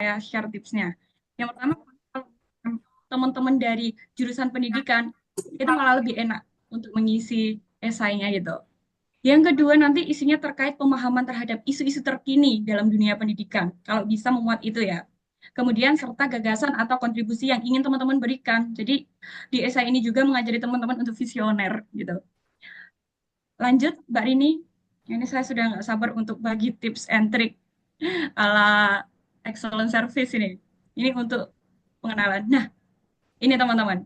saya share tipsnya. Yang pertama, kalau teman-teman dari jurusan pendidikan, itu malah lebih enak untuk mengisi esainya gitu. Yang kedua, nanti isinya terkait pemahaman terhadap isu-isu terkini dalam dunia pendidikan. Kalau bisa memuat itu ya. Kemudian serta gagasan atau kontribusi yang ingin teman-teman berikan. Jadi di esai ini juga mengajari teman-teman untuk visioner gitu. Lanjut, Mbak Rini. Ini saya sudah nggak sabar untuk bagi tips and trick ala excellent service ini. Ini untuk pengenalan. Nah, ini teman-teman.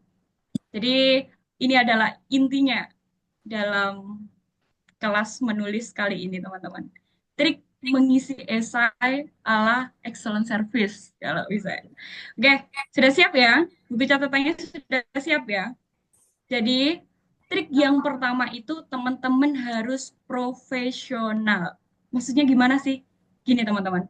Jadi ini adalah intinya dalam kelas menulis kali ini, teman-teman. Trik mengisi esai ala excellent service, kalau bisa. Oke, sudah siap ya? Buku catatannya sudah siap ya? Jadi, trik yang pertama itu teman-teman harus profesional. Maksudnya gimana sih? Gini, teman-teman.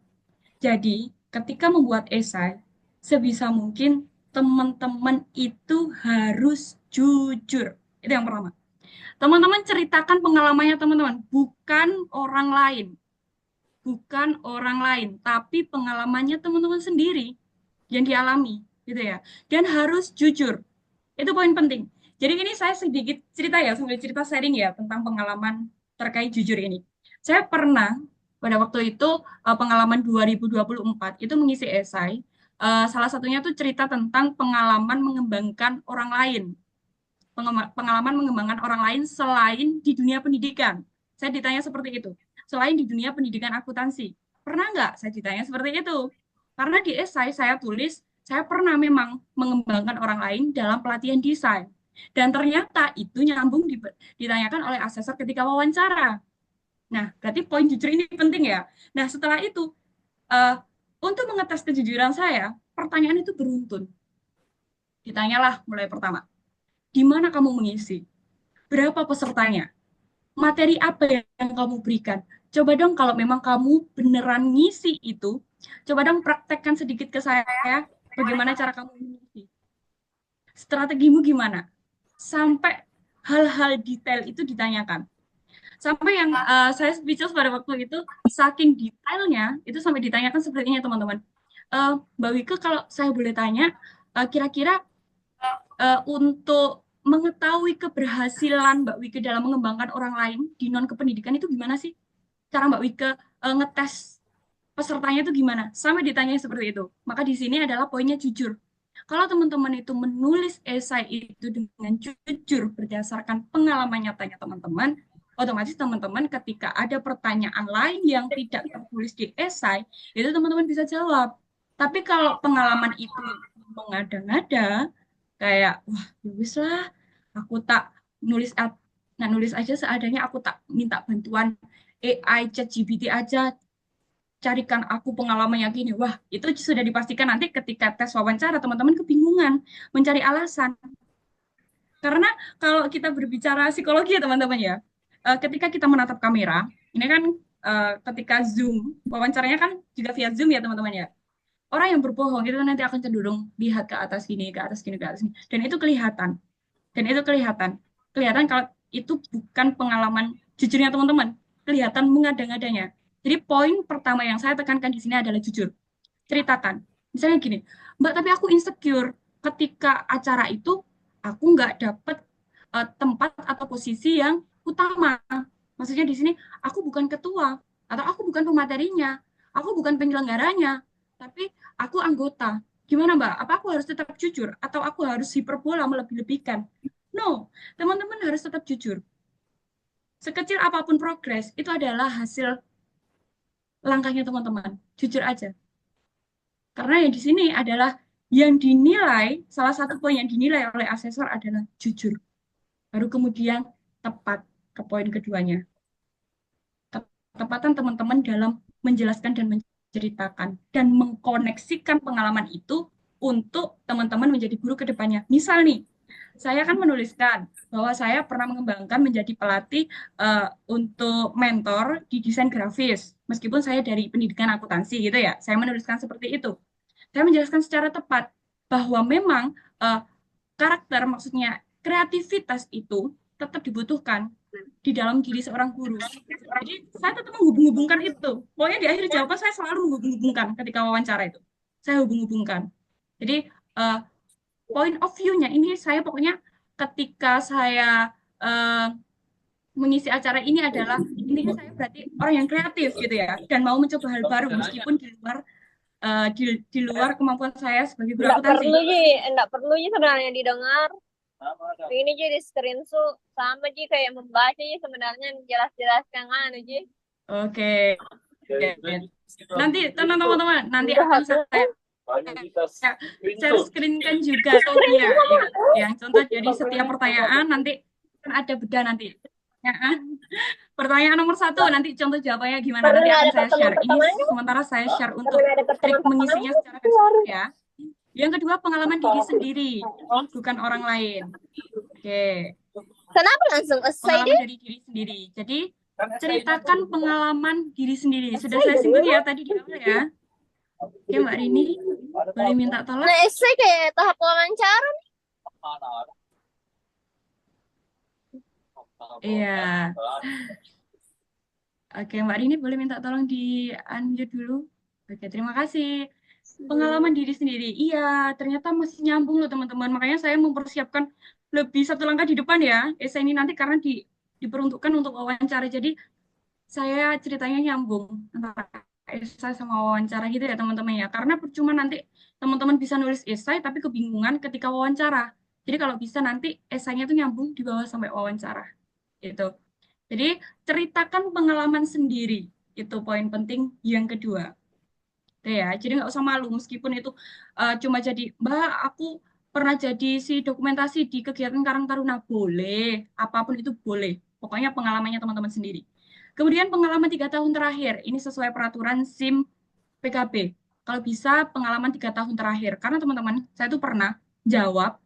Jadi, ketika membuat esai, sebisa mungkin teman-teman itu harus jujur. Itu yang pertama. Teman-teman ceritakan pengalamannya teman-teman, bukan orang lain. Bukan orang lain, tapi pengalamannya teman-teman sendiri yang dialami, gitu ya. Dan harus jujur. Itu poin penting. Jadi ini saya sedikit cerita ya, sambil cerita sharing ya tentang pengalaman terkait jujur ini. Saya pernah pada waktu itu pengalaman 2024 itu mengisi esai. Salah satunya tuh cerita tentang pengalaman mengembangkan orang lain, pengalaman mengembangkan orang lain selain di dunia pendidikan. Saya ditanya seperti itu. Selain di dunia pendidikan akuntansi. Pernah nggak saya ditanya seperti itu? Karena di esai saya tulis, saya pernah memang mengembangkan orang lain dalam pelatihan desain. Dan ternyata itu nyambung ditanyakan oleh asesor ketika wawancara. Nah, berarti poin jujur ini penting ya. Nah, setelah itu, uh, untuk mengetes kejujuran saya, pertanyaan itu beruntun. Ditanyalah mulai pertama, di mana kamu mengisi? Berapa pesertanya? Materi apa yang kamu berikan? Coba dong kalau memang kamu beneran ngisi itu, coba dong praktekkan sedikit ke saya bagaimana cara kamu mengisi. Strategimu gimana? Sampai hal-hal detail itu ditanyakan. Sampai yang saya speechless pada waktu itu, saking detailnya, itu sampai ditanyakan seperti ini teman-teman. Mbak Wike, kalau saya boleh tanya, kira-kira untuk mengetahui keberhasilan Mbak Wike dalam mengembangkan orang lain di non kependidikan itu gimana sih? Cara Mbak Wike ngetes pesertanya itu gimana? Sampai ditanya seperti itu. Maka di sini adalah poinnya jujur. Kalau teman-teman itu menulis esai itu dengan jujur berdasarkan pengalaman nyatanya teman-teman, otomatis teman-teman ketika ada pertanyaan lain yang tidak tertulis di esai, itu teman-teman bisa jawab. Tapi kalau pengalaman itu mengada-ngada, kayak wah ya wis lah aku tak nulis nah nulis aja seadanya, aku tak minta bantuan AI ChatGPT aja, carikan aku pengalaman yang gini. Wah, itu sudah dipastikan nanti ketika tes wawancara teman-teman kebingungan mencari alasan. Karena kalau kita berbicara psikologi ya teman-teman ya, ketika kita menatap kamera, ini kan ketika Zoom, wawancaranya kan juga via Zoom ya teman-teman ya. Orang yang berbohong itu nanti akan cenderung lihat ke atas gini, ke atas gini, ke atas gini. Dan itu kelihatan. Dan itu kelihatan. Kelihatan kalau itu bukan pengalaman jujurnya teman-teman. Kelihatan mengada-ngadanya. Jadi poin pertama yang saya tekankan di sini adalah jujur. Ceritakan. Misalnya gini, Mbak, tapi aku insecure. Ketika acara itu, aku nggak dapet tempat atau posisi yang utama. Maksudnya di sini, aku bukan ketua, atau aku bukan pematerinya, aku bukan penyelenggaranya, tapi aku anggota. Gimana Mbak? Apa aku harus tetap jujur? Atau aku harus hiperbola melebih-lebihkan? No, teman-teman harus tetap jujur. Sekecil apapun progres, itu adalah hasil langkahnya teman-teman. Jujur aja. Karena yang di sini adalah yang dinilai, salah satu poin yang dinilai oleh asesor adalah jujur. Baru kemudian tepat ke poin keduanya. Ketepatan teman-teman dalam menjelaskan dan menceritakan dan mengkoneksikan pengalaman itu untuk teman-teman menjadi guru ke depannya. Misal nih, saya kan menuliskan bahwa saya pernah mengembangkan menjadi pelatih untuk mentor di desain grafis. Meskipun saya dari pendidikan akuntansi gitu ya, saya menuliskan seperti itu. Saya menjelaskan secara tepat bahwa memang uh, karakter, maksudnya kreativitas itu tetap dibutuhkan di dalam diri seorang guru. Jadi saya tetap menghubung-hubungkan itu. Pokoknya di akhir jawaban saya selalu menghubung-hubungkan ketika wawancara itu. saya hubung-hubungkan. Jadi uh, point of view-nya ini saya pokoknya ketika saya uh, mengisi acara ini adalah intinya saya berarti orang yang kreatif gitu ya dan mau mencoba hal baru meskipun di luar kemampuan saya sebagai guru Enggak akuntansi. perlu Ji, enggak perlu Ji sebenarnya didengar. Ini Ji di screen sama Ji kayak membaca Ji sebenarnya jelas-jelaskan anu Ji. Oke. Nanti tenang teman-teman, nanti Udah akan aku saya share screen kan juga screen contohnya sama ya. aku. Yang contoh jadi setiap pertanyaan nanti kan ada beda nanti. Pertanyaan, pertanyaan nomor satu nanti contoh jawabannya gimana Karena nanti nggak akan ada saya share. Ini pertemuan-pertemuannya, sementara saya share karena untuk nggak ada trik pertemuan-pertemuannya mengisinya secara garis keluar. besar ya. Yang kedua pengalaman diri sendiri, bukan orang lain. Oke, Kenapa langsung essay pengalaman deh? dari diri sendiri. Jadi ceritakan pengalaman diri sendiri. Sudah Essay saya jadi singgung ya memang. tadi di awal ya. Oke Mbak Rini, boleh minta tolong? Nah, essay kayak tahap wawancara nih. Iya. Oke, Mbak Rini boleh minta tolong di unmute dulu. Oke, terima kasih. Pengalaman diri sendiri. Iya, ternyata masih nyambung loh teman-teman. Makanya saya mempersiapkan lebih satu langkah di depan ya. Essay ini nanti karena diperuntukkan untuk wawancara. Jadi saya ceritanya nyambung antara esai sama wawancara gitu ya teman-teman ya. Karena percuma nanti teman-teman bisa nulis esai tapi kebingungan ketika wawancara. Jadi kalau bisa nanti esainya tuh nyambung di bawah sampai wawancara. Gitu. Jadi ceritakan pengalaman sendiri. Itu poin penting yang kedua. Gitu ya. Jadi nggak usah malu meskipun itu cuma jadi, Mbak, aku pernah jadi si dokumentasi di kegiatan Karang Taruna. Boleh, apapun itu boleh. Pokoknya pengalamannya teman-teman sendiri. Kemudian pengalaman 3 tahun terakhir. Ini sesuai peraturan SIM PKB. Kalau bisa pengalaman 3 tahun terakhir. Karena teman-teman, saya tuh pernah jawab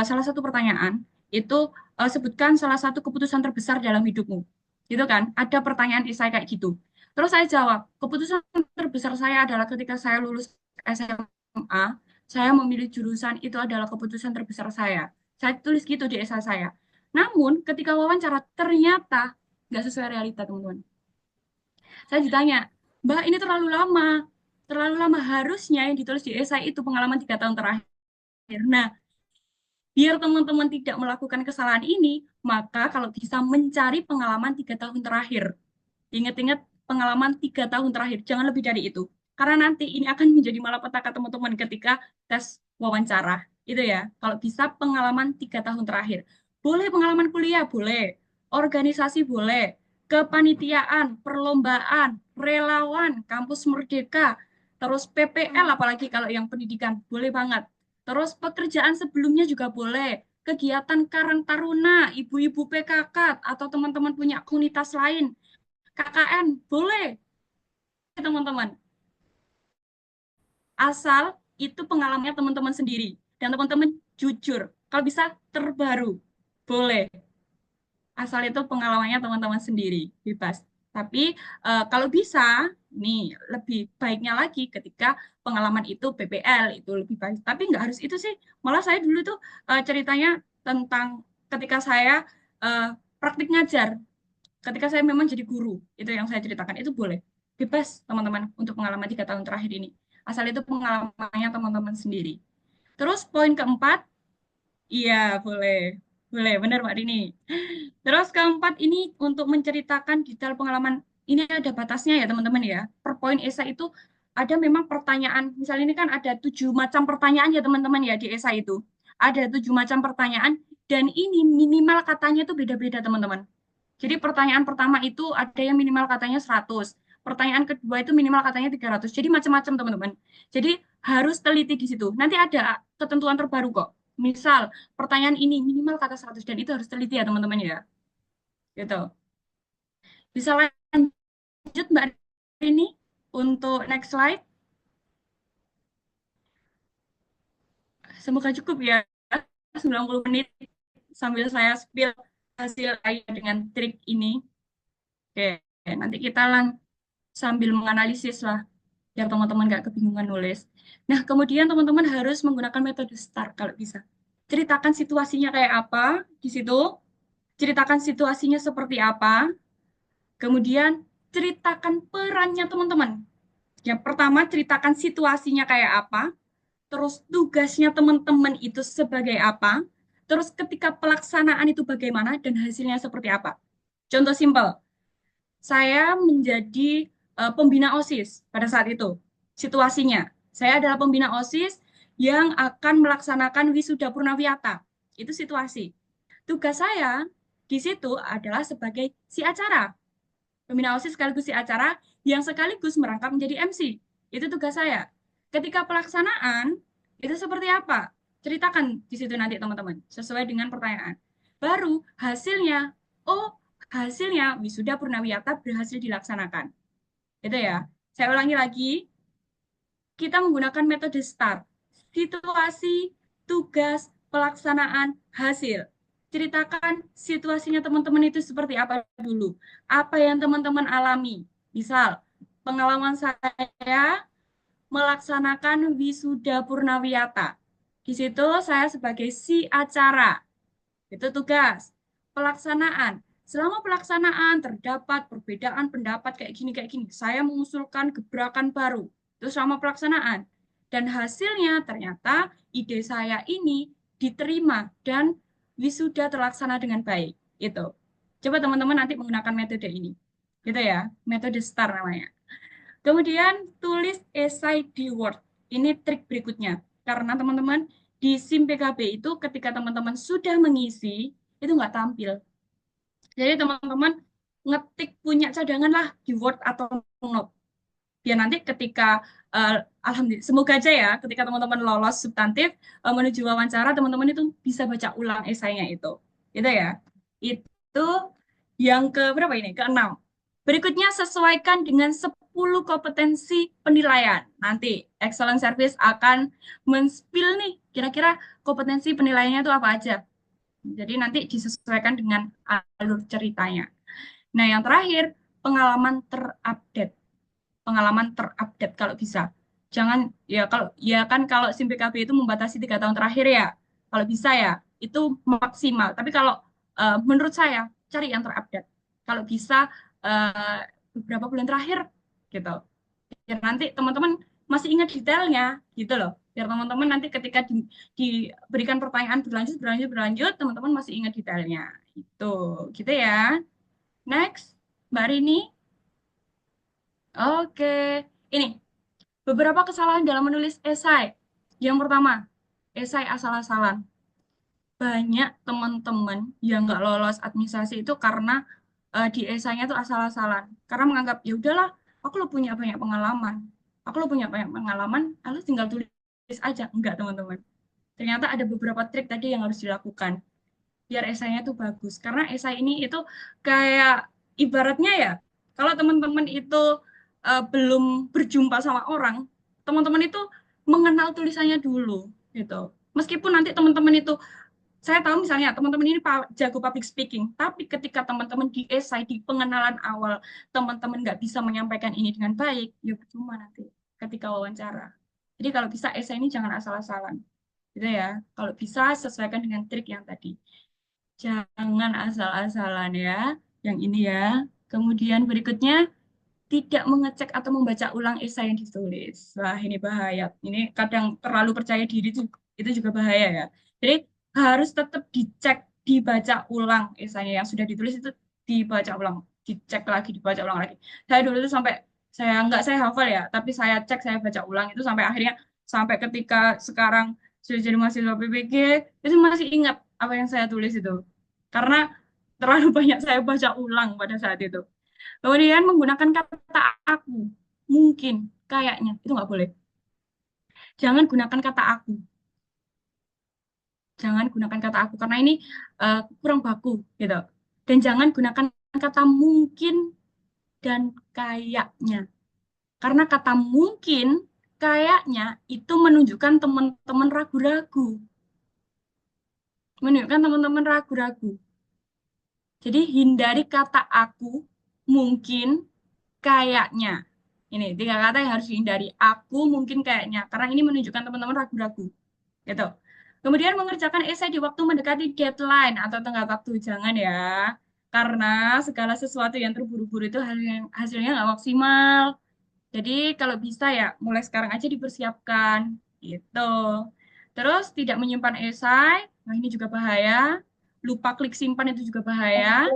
salah satu pertanyaan, itu sebutkan salah satu keputusan terbesar dalam hidupmu. Gitu kan? Ada pertanyaan saya kayak gitu. Terus saya jawab, keputusan terbesar saya adalah ketika saya lulus SMA, saya memilih jurusan itu adalah keputusan terbesar saya. Saya tulis gitu di esai saya. Namun ketika wawancara ternyata nggak sesuai realita teman-teman. Saya ditanya, Mbak ini terlalu lama. Terlalu lama harusnya yang ditulis di esai itu pengalaman 3 tahun terakhir. Nah, biar teman-teman tidak melakukan kesalahan ini, maka kalau bisa mencari pengalaman 3 tahun terakhir. Ingat-ingat pengalaman 3 tahun terakhir, jangan lebih dari itu. Karena nanti ini akan menjadi malapetaka teman-teman ketika tes wawancara. Itu ya, kalau bisa pengalaman 3 tahun terakhir. Boleh pengalaman kuliah, boleh. Organisasi boleh. Kepanitiaan, perlombaan, relawan, kampus merdeka, terus PPL apalagi kalau yang pendidikan, boleh banget. Terus pekerjaan sebelumnya juga boleh. Kegiatan Karang Taruna, ibu-ibu PKK, atau teman-teman punya komunitas lain, KKN, boleh teman-teman. Asal itu pengalamannya teman-teman sendiri. Dan teman-teman jujur. Kalau bisa terbaru, boleh. Asal itu pengalamannya teman-teman sendiri, bebas. Tapi kalau bisa, nih lebih baiknya lagi ketika pengalaman itu PPL, itu lebih baik. Tapi nggak harus itu sih. Malah saya dulu tuh ceritanya tentang ketika saya uh, praktik ngajar. Ketika saya memang jadi guru, itu yang saya ceritakan, itu boleh. Bebas, teman-teman, untuk pengalaman 3 tahun terakhir ini. Asal itu pengalamannya teman-teman sendiri. Terus poin keempat, iya boleh. Boleh, benar Mbak Dini. Terus keempat ini untuk menceritakan detail pengalaman, ini ada batasnya ya teman-teman ya. Per poin esai itu ada memang pertanyaan, misalnya ini kan ada 7 macam pertanyaan ya teman-teman ya di esai itu. Ada 7 macam pertanyaan dan ini minimal katanya itu beda-beda teman-teman. Jadi pertanyaan pertama itu ada yang minimal katanya 100. Pertanyaan kedua itu minimal katanya 300. Jadi macam-macam teman-teman. Jadi harus teliti di situ. Nanti ada ketentuan terbaru kok. Misal pertanyaan ini minimal kata 100 dan itu harus teliti ya teman-teman ya. Gitu. Bisa lanjut Mbak ini untuk next slide. Semoga cukup ya. 90 menit sambil saya spill hasil saya dengan trik ini. Oke, nanti kita sambil menganalisis lah biar teman-teman nggak kebingungan nulis. Nah, kemudian teman-teman harus menggunakan metode STAR kalau bisa. Ceritakan situasinya kayak apa di situ, ceritakan situasinya seperti apa, kemudian ceritakan perannya teman-teman. Yang pertama, ceritakan situasinya kayak apa, terus tugasnya teman-teman itu sebagai apa, terus ketika pelaksanaan itu bagaimana, dan hasilnya seperti apa. Contoh simpel, saya menjadi pembina OSIS pada saat itu. Situasinya, saya adalah pembina OSIS yang akan melaksanakan wisuda purnawiyata. Itu situasi. Tugas saya di situ adalah sebagai si acara. Pembina OSIS sekaligus si acara yang sekaligus merangkap menjadi MC. Itu tugas saya. Ketika pelaksanaan, itu seperti apa? Ceritakan di situ nanti teman-teman, sesuai dengan pertanyaan. Baru hasilnya, oh hasilnya wisuda purnawiyata berhasil dilaksanakan. Itu ya. Saya ulangi lagi, kita menggunakan metode STAR. Situasi, tugas, pelaksanaan, hasil. Ceritakan situasinya teman-teman itu seperti apa dulu. Apa yang teman-teman alami. Misal, pengalaman saya melaksanakan wisuda purnawiyata. Di situ saya sebagai si acara. Itu tugas. Pelaksanaan. Selama pelaksanaan terdapat perbedaan pendapat kayak gini. Saya mengusulkan gebrakan baru. Itu selama pelaksanaan. Dan hasilnya ternyata ide saya ini diterima dan wisuda terlaksana dengan baik. Itu. Coba teman-teman nanti menggunakan metode ini. Gitu ya. Metode STAR namanya. Kemudian tulis esai di Word. Ini trik berikutnya. Karena teman-teman di SIM PKB itu ketika teman-teman sudah mengisi, itu nggak tampil. Jadi teman-teman ngetik punya cadangan lah di Word atau Note. Biar nanti ketika, alhamdulillah, semoga aja ya, ketika teman-teman lolos substantif, menuju wawancara, teman-teman itu bisa baca ulang esainya itu. Gitu ya. Itu yang ke berapa ini? Keenam. Berikutnya sesuaikan dengan 10 kompetensi penilaian. Nanti Excellent Service akan men-spill nih, kira-kira kompetensi penilaiannya itu apa aja. Jadi nanti disesuaikan dengan alur ceritanya. Nah, yang terakhir, pengalaman terupdate. Pengalaman terupdate kalau bisa. Jangan ya kalau ya kan kalau SIM PKB itu membatasi 3 tahun terakhir ya. Kalau bisa ya itu maksimal. Tapi kalau menurut saya cari yang terupdate. Kalau bisa eh, beberapa bulan terakhir gitu. Biar nanti teman-teman masih ingat detailnya gitu loh. Biar teman-teman nanti ketika diberikan pertanyaan berlanjut, teman-teman masih ingat detailnya. Itu, gitu ya. Next, Mbak Rini. Oke, ini beberapa kesalahan dalam menulis esai. Yang pertama, esai asal-asalan. Banyak teman-teman yang nggak lolos administrasi itu karena di esainya tuh asal-asalan. Karena menganggap, ya udahlah, aku lo punya banyak pengalaman. Aku lo punya banyak pengalaman, aku tinggal tulis aja. Enggak, teman-teman. Ternyata ada beberapa trik tadi yang harus dilakukan biar esainya tuh bagus. Karena esai ini itu kayak ibaratnya ya, kalau teman-teman itu belum berjumpa sama orang, teman-teman itu mengenal tulisannya dulu gitu. Meskipun nanti teman-teman itu saya tahu misalnya teman-teman ini jago public speaking, tapi ketika teman-teman di esai di pengenalan awal teman-teman nggak bisa menyampaikan ini dengan baik, ya percuma nanti ketika wawancara. Jadi kalau bisa esai ini jangan asal-asalan, gitu ya. Kalau bisa sesuaikan dengan trik yang tadi. Jangan asal-asalan ya. Yang ini ya. Kemudian berikutnya, tidak mengecek atau membaca ulang esai yang ditulis. Wah, ini bahaya. Ini kadang terlalu percaya diri itu juga bahaya ya. Jadi harus tetap dicek, dibaca ulang esainya yang sudah ditulis itu dibaca ulang, dicek lagi, dibaca ulang lagi. Saya dulu itu sampai saya hafal ya, tapi saya cek, saya baca ulang itu sampai akhirnya sampai ketika sekarang sudah jadi mahasiswa PPG itu masih ingat apa yang saya tulis itu. Karena terlalu banyak saya baca ulang pada saat itu. Kemudian menggunakan kata aku, mungkin, kayaknya, itu nggak boleh. Jangan gunakan kata aku. Jangan gunakan kata aku, karena ini kurang baku, gitu. Dan jangan gunakan kata mungkin dan kayaknya. Karena kata mungkin, kayaknya, itu menunjukkan teman-teman ragu-ragu. Menunjukkan teman-teman ragu-ragu. Jadi hindari kata aku, mungkin, kayaknya. Ini 3 kata yang harus dihindari. Aku mungkin kayaknya. Karena ini menunjukkan teman-teman ragu-ragu. Gitu. Kemudian mengerjakan esai di waktu mendekati deadline atau tenggat waktu. Jangan ya. Karena segala sesuatu yang terburu-buru itu hasilnya nggak maksimal. Jadi kalau bisa ya mulai sekarang aja dipersiapkan gitu. Terus tidak menyimpan esai, nah ini juga bahaya. Lupa klik simpan itu juga bahaya.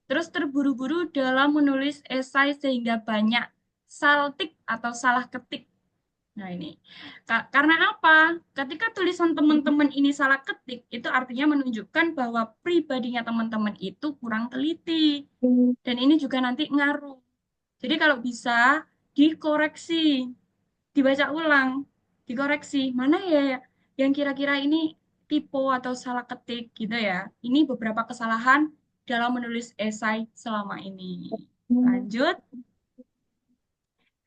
Terus terburu-buru dalam menulis esai sehingga banyak saltik atau salah ketik. Nah ini, karena apa? Ketika tulisan teman-teman ini salah ketik, itu artinya menunjukkan bahwa pribadinya teman-teman itu kurang teliti. Dan ini juga nanti ngaruh. Jadi kalau bisa dikoreksi, dibaca ulang, dikoreksi. Mana ya yang kira-kira ini typo atau salah ketik gitu ya. Ini beberapa kesalahan dalam menulis esai selama ini. Lanjut,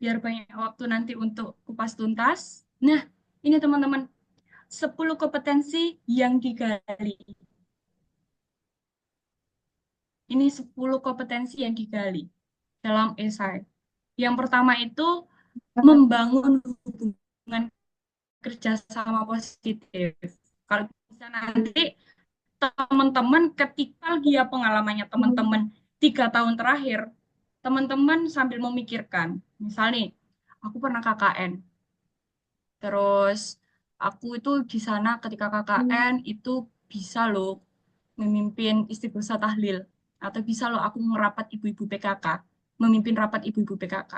biar banyak waktu nanti untuk kupas tuntas. Nah, ini teman-teman, 10 kompetensi yang digali. Ini 10 kompetensi yang digali dalam esai. Yang pertama itu membangun hubungan kerjasama positif. Kalau bisa nanti teman-teman ketika dia pengalamannya teman-teman 3 tahun terakhir, teman-teman sambil memikirkan, misal nih, aku pernah KKN, terus aku itu di sana ketika KKN itu bisa loh memimpin istighosah tahlil, atau bisa loh aku merapat ibu-ibu PKK, memimpin rapat ibu-ibu PKK.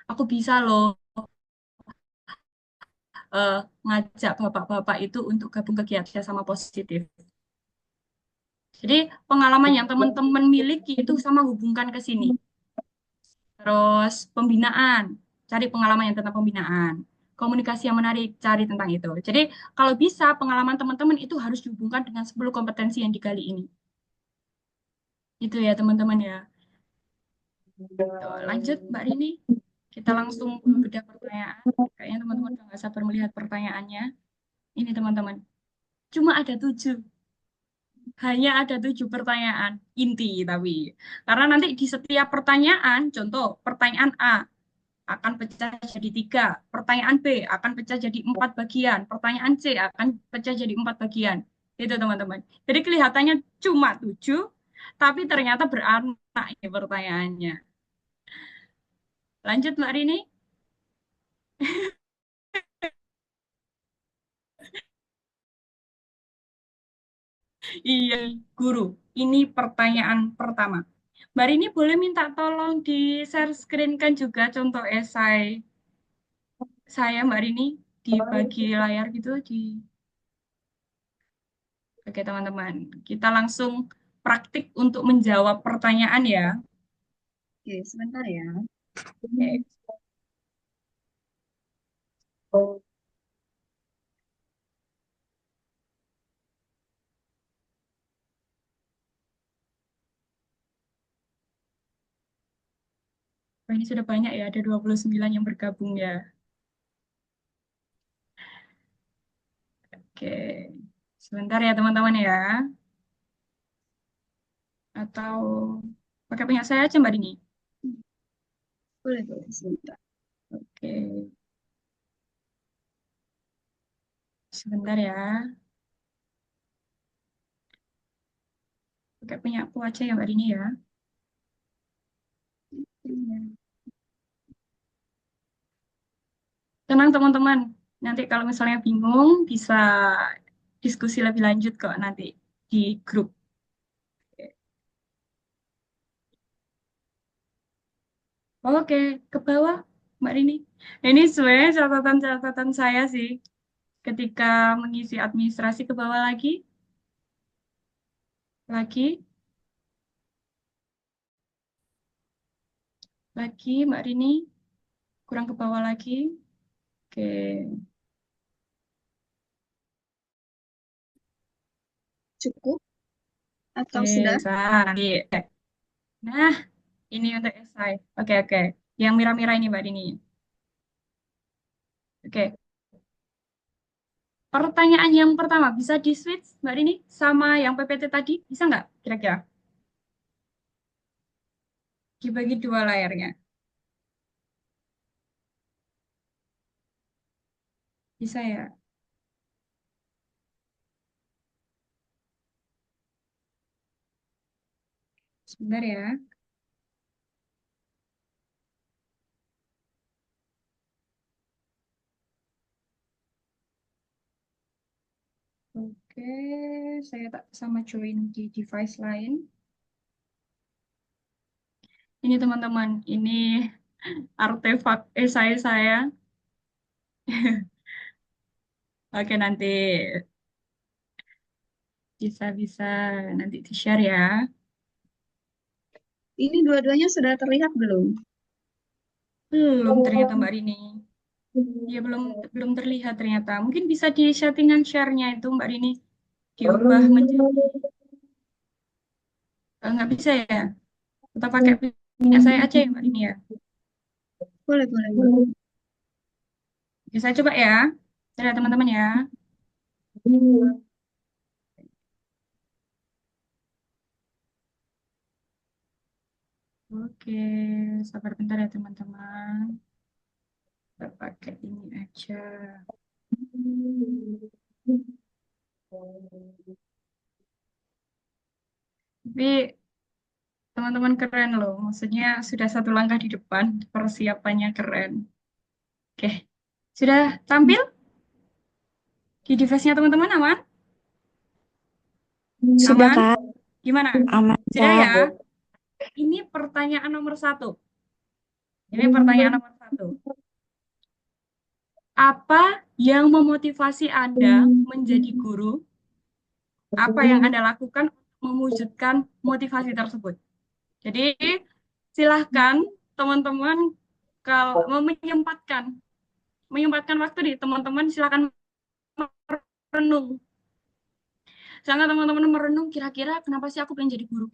Aku bisa loh eh, ngajak bapak-bapak itu untuk gabung kegiatan sama positif. Jadi pengalaman yang teman-teman miliki itu sama hubungkan ke sini. Terus pembinaan, cari pengalaman yang tentang pembinaan. Komunikasi yang menarik, cari tentang itu. Jadi kalau bisa pengalaman teman-teman itu harus dihubungkan dengan 10 kompetensi yang digali ini. Itu ya teman-teman ya. Tuh, lanjut Mbak Rini. Kita langsung ke bedah pertanyaan. Kayaknya teman-teman udah nggak sabar melihat pertanyaannya. Ini teman-teman. Cuma ada 7. Hanya ada 7 pertanyaan inti tapi. Karena nanti di setiap pertanyaan, contoh pertanyaan A akan pecah jadi 3, pertanyaan B akan pecah jadi 4 bagian, pertanyaan C akan pecah jadi 4 bagian. Itu teman-teman. Jadi kelihatannya cuma 7, tapi ternyata beranak ini pertanyaannya. Lanjut Mbak Rini. Iya, guru. Ini pertanyaan pertama. Mbak Rini boleh minta tolong di-share screen-kan juga contoh esai saya Mbak Rini di bagi layar gitu di. Oke teman-teman, kita langsung praktik untuk menjawab pertanyaan ya. Oke, sebentar ya. Oke. Oh, ini sudah banyak ya, ada 29 yang bergabung ya. Oke, sebentar ya teman-teman ya. Atau pakai punya saya aja Mbak Dini. Boleh, boleh, sebentar. Oke, sebentar ya. Pakai punya aku aja ya Mbak Dini ya. Tenang teman-teman, nanti kalau misalnya bingung bisa diskusi lebih lanjut kok nanti di grup. Oke, ke bawah Mbak Rini. Nah, ini sebenarnya catatan-catatan saya sih ketika mengisi administrasi ke bawah lagi, lagi, lagi Mbak Rini, kurang ke bawah lagi. Oke, Cukup atau oke, sudah? bisa nanti. Nah, ini untuk esai. Oke, oke. Yang merah-merah ini Mbak Rini. Oke, pertanyaan yang pertama bisa di switch Mbak Rini sama yang PPT tadi, bisa nggak kira-kira? Dibagi 2 layarnya. Bisa ya? Sebentar ya. Oke, saya tak sama join di device lain. Ini teman-teman, ini artefak esai saya. Oke, nanti bisa-bisa nanti di-share ya. Ini dua-duanya sudah terlihat belum? Belum ternyata Mbak Rini. Ya belum belum terlihat ternyata. Mungkin bisa di settingan share-nya itu Mbak Rini diubah menjadi nggak bisa ya. Kita pakai punya saya aja ya Mbak Rini ya. Boleh, boleh, boleh. Oke, saya coba ya. Dadah teman-teman ya. Oke, sabar bentar ya teman-teman. Kita pakai ini aja. Tapi teman-teman keren loh. Maksudnya sudah satu langkah di depan. Persiapannya keren. Oke, sudah tampil di device-nya teman-teman aman? Sudah, Aman? Kak. Gimana? Aman, Sudah Kak. ya? Ini pertanyaan nomor satu. Ini pertanyaan nomor satu. Apa yang memotivasi Anda menjadi guru? Apa yang Anda lakukan untuk mewujudkan motivasi tersebut? Jadi, silahkan teman-teman kalau mau menyempatkan waktu nih, teman-teman silahkan merenung. Jangan teman-teman merenung kira-kira kenapa sih aku pengen jadi guru?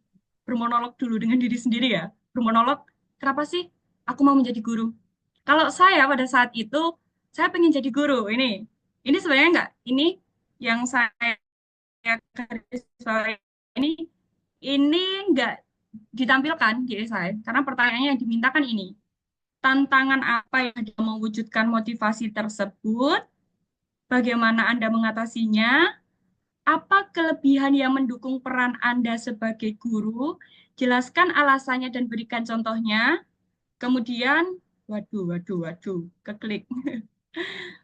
Bermonolog dulu dengan diri sendiri ya. Bermonolog, kenapa sih aku mau menjadi guru? Kalau saya pada saat itu, saya pengen jadi guru. Ini sebenarnya enggak. Ini yang saya garis bawahi ini enggak ditampilkan di esai. Karena pertanyaannya yang dimintakan ini. Tantangan apa yang ada mewujudkan motivasi tersebut? Bagaimana Anda mengatasinya? Apa kelebihan yang mendukung peran Anda sebagai guru? Jelaskan alasannya dan berikan contohnya. Kemudian, waduh, keklik.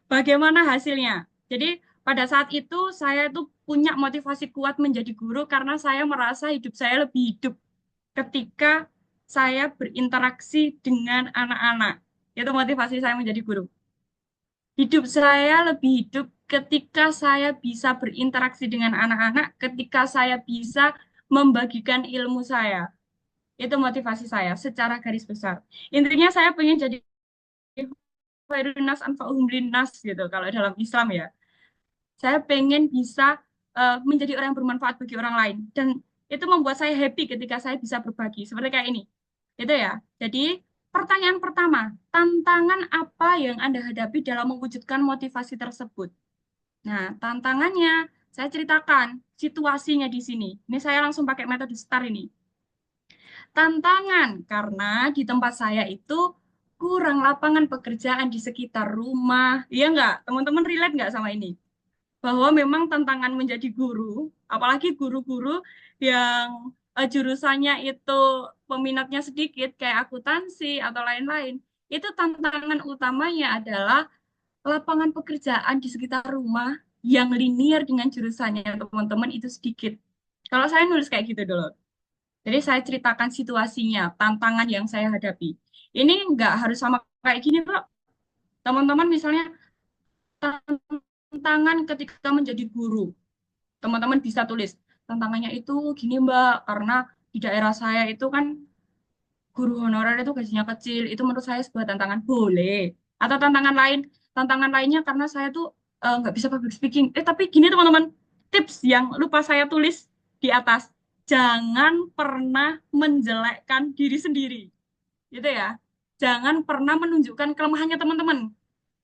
Bagaimana hasilnya? Jadi, pada saat itu saya tuh punya motivasi kuat menjadi guru karena saya merasa hidup saya lebih hidup ketika saya berinteraksi dengan anak-anak. Itu motivasi saya menjadi guru. Hidup saya lebih hidup ketika saya bisa berinteraksi dengan anak-anak, ketika saya bisa membagikan ilmu saya. Itu motivasi saya secara garis besar. Intinya saya pengen jadi khairun nas anfa'uhum linnas gitu kalau dalam Islam ya. Saya pengen bisa menjadi orang yang bermanfaat bagi orang lain dan itu membuat saya happy ketika saya bisa berbagi seperti kayak ini. Itu ya. Jadi pertanyaan pertama, tantangan apa yang Anda hadapi dalam mewujudkan motivasi tersebut? Nah, tantangannya saya ceritakan situasinya di sini. Ini saya langsung pakai metode STAR ini. Tantangan karena di tempat saya itu kurang lapangan pekerjaan di sekitar rumah. Iya nggak? Teman-teman relate nggak sama ini? Bahwa memang tantangan menjadi guru, apalagi guru-guru yang jurusannya itu peminatnya sedikit, kayak akuntansi atau lain-lain, itu tantangan utamanya adalah lapangan pekerjaan di sekitar rumah yang linear dengan jurusannya teman-teman itu sedikit. Kalau saya nulis kayak gitu dulu. Jadi saya ceritakan situasinya, tantangan yang saya hadapi. Ini nggak harus sama kayak gini, Pak. Teman-teman misalnya tantangan ketika menjadi guru. Teman-teman bisa tulis, tantangannya itu gini, Mbak, karena di daerah saya itu kan guru honorer itu gajinya kecil, itu menurut saya sebuah tantangan boleh. Atau tantangan lainnya karena saya tuh nggak bisa public speaking. Tapi gini teman-teman, tips yang lupa saya tulis di atas, jangan pernah menjelekkan diri sendiri, gitu ya. Jangan pernah menunjukkan kelemahannya teman-teman.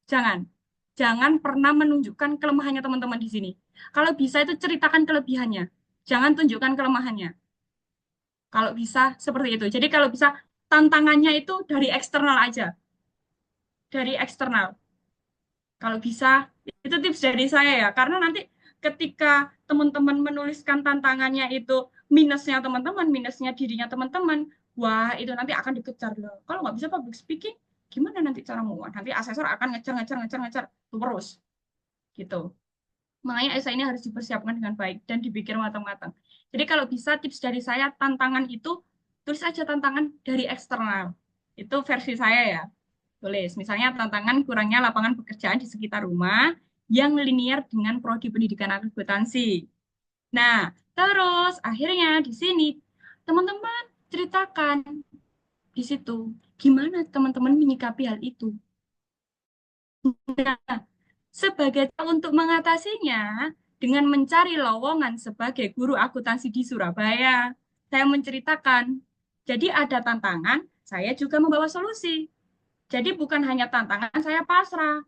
Jangan, jangan pernah menunjukkan kelemahannya teman-teman di sini. Kalau bisa itu ceritakan kelebihannya, jangan tunjukkan kelemahannya. Kalau bisa seperti itu. Jadi kalau bisa tantangannya itu dari eksternal aja, dari eksternal. Kalau bisa itu tips dari saya ya, karena nanti ketika teman-teman menuliskan tantangannya itu minusnya teman-teman, minusnya dirinya teman-teman, wah itu nanti akan dikejar loh. Kalau nggak bisa public speaking, gimana nanti caramu? Nanti asesor akan ngejar terus gitu. Makanya esai ini harus dipersiapkan dengan baik dan dipikir matang-matang. Jadi kalau bisa tips dari saya, tantangan itu tulis aja tantangan dari eksternal. Itu versi saya ya. Tulis. Misalnya tantangan kurangnya lapangan pekerjaan di sekitar rumah yang linear dengan prodi pendidikan akuntansi. Nah, terus akhirnya di sini teman-teman ceritakan di situ gimana teman-teman menyikapi hal itu. Nah, sebagai cara untuk mengatasinya, dengan mencari lowongan sebagai guru akuntansi di Surabaya, saya menceritakan. Jadi ada tantangan, saya juga membawa solusi. Jadi bukan hanya tantangan saya pasrah,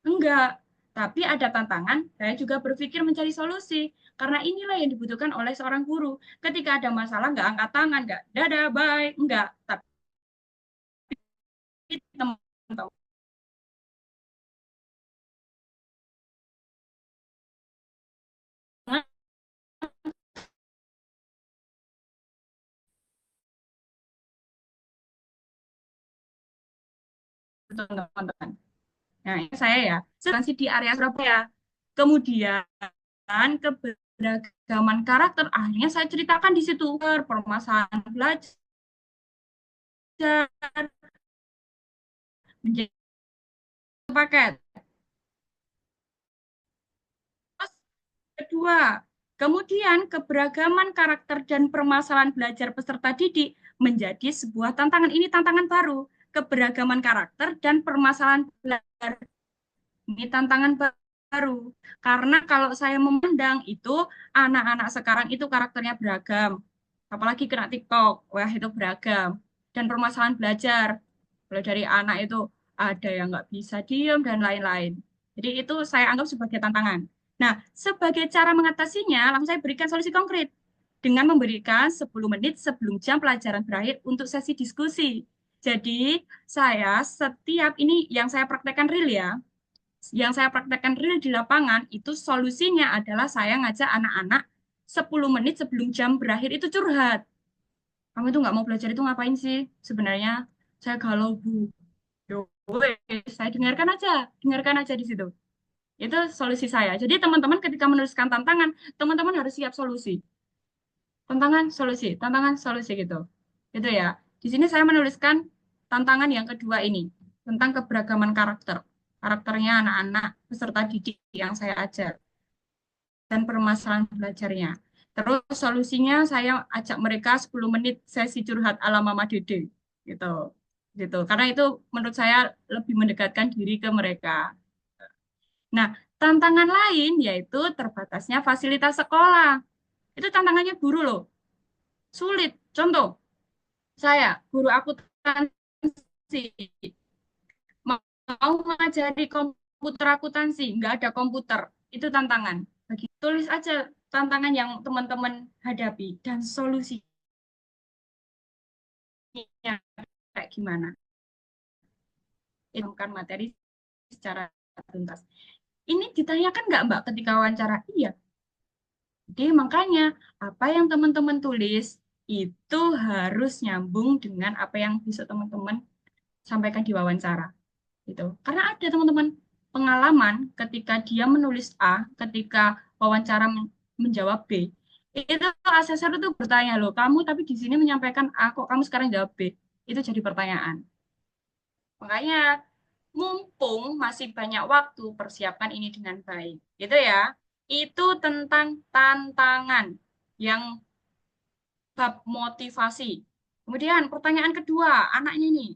enggak. Tapi ada tantangan, saya juga berpikir mencari solusi. Karena inilah yang dibutuhkan oleh seorang guru. Ketika ada masalah, enggak angkat tangan, enggak dadah, bye, enggak. Tapi teman-teman teman-teman. Nah, ini saya ya, masih di area Surabaya. Kemudian keberagaman karakter, akhirnya saya ceritakan di situ permasalahan belajar menjadi paket. Terus kedua, kemudian keberagaman karakter dan permasalahan belajar peserta didik menjadi sebuah tantangan. Ini tantangan baru, keberagaman karakter dan permasalahan belajar. Ini tantangan baru. Karena kalau saya memandang itu anak-anak sekarang itu karakternya beragam. Apalagi kena TikTok, wah itu beragam. Dan permasalahan belajar. Mulai dari anak itu ada yang nggak bisa diem dan lain-lain. Jadi itu saya anggap sebagai tantangan. Nah, sebagai cara mengatasinya, langsung saya berikan solusi konkret dengan memberikan 10 menit sebelum jam pelajaran berakhir untuk sesi diskusi. Jadi, saya setiap ini yang saya praktekkan real ya, yang saya praktekkan real di lapangan itu solusinya adalah saya ngajak anak-anak 10 menit sebelum jam berakhir itu curhat. Kamu itu nggak mau belajar itu ngapain sih? Sebenarnya saya galau, Bu. Yo, saya dengarkan aja di situ. Itu solusi saya. Jadi teman-teman ketika menuliskan tantangan, teman-teman harus siap solusi. Tantangan, solusi gitu. Gitu ya. Di sini saya menuliskan tantangan yang kedua ini, tentang keberagaman karakter. Karakternya anak-anak peserta didik yang saya ajar. Dan permasalahan belajarnya. Terus solusinya saya ajak mereka 10 menit sesi curhat ala Mama Dede. Gitu. Gitu. Karena itu menurut saya lebih mendekatkan diri ke mereka. Nah, tantangan lain yaitu terbatasnya fasilitas sekolah. Itu tantangannya guru loh. Sulit. Contoh, saya guru akuntansi mau ngajari komputer akuntansi, nggak ada komputer. Itu tantangan. Tulis aja tantangan yang teman-teman hadapi dan solusinya kayak gimana. Itu kan materi secara tuntas. Ini ditanyakan nggak Mbak ketika wawancara? Iya. Jadi makanya apa yang teman-teman tulis itu harus nyambung dengan apa yang bisa teman-teman sampaikan di wawancara. Gitu. Karena ada teman-teman pengalaman ketika dia menulis A, ketika wawancara menjawab B, itu asesor itu bertanya loh, kamu tapi di sini menyampaikan A, kok kamu sekarang jawab B? Itu jadi pertanyaan. Makanya mumpung masih banyak waktu, persiapkan ini dengan baik. Gitu ya. Itu tentang tantangan yang bab motivasi. Kemudian pertanyaan kedua, anaknya nih.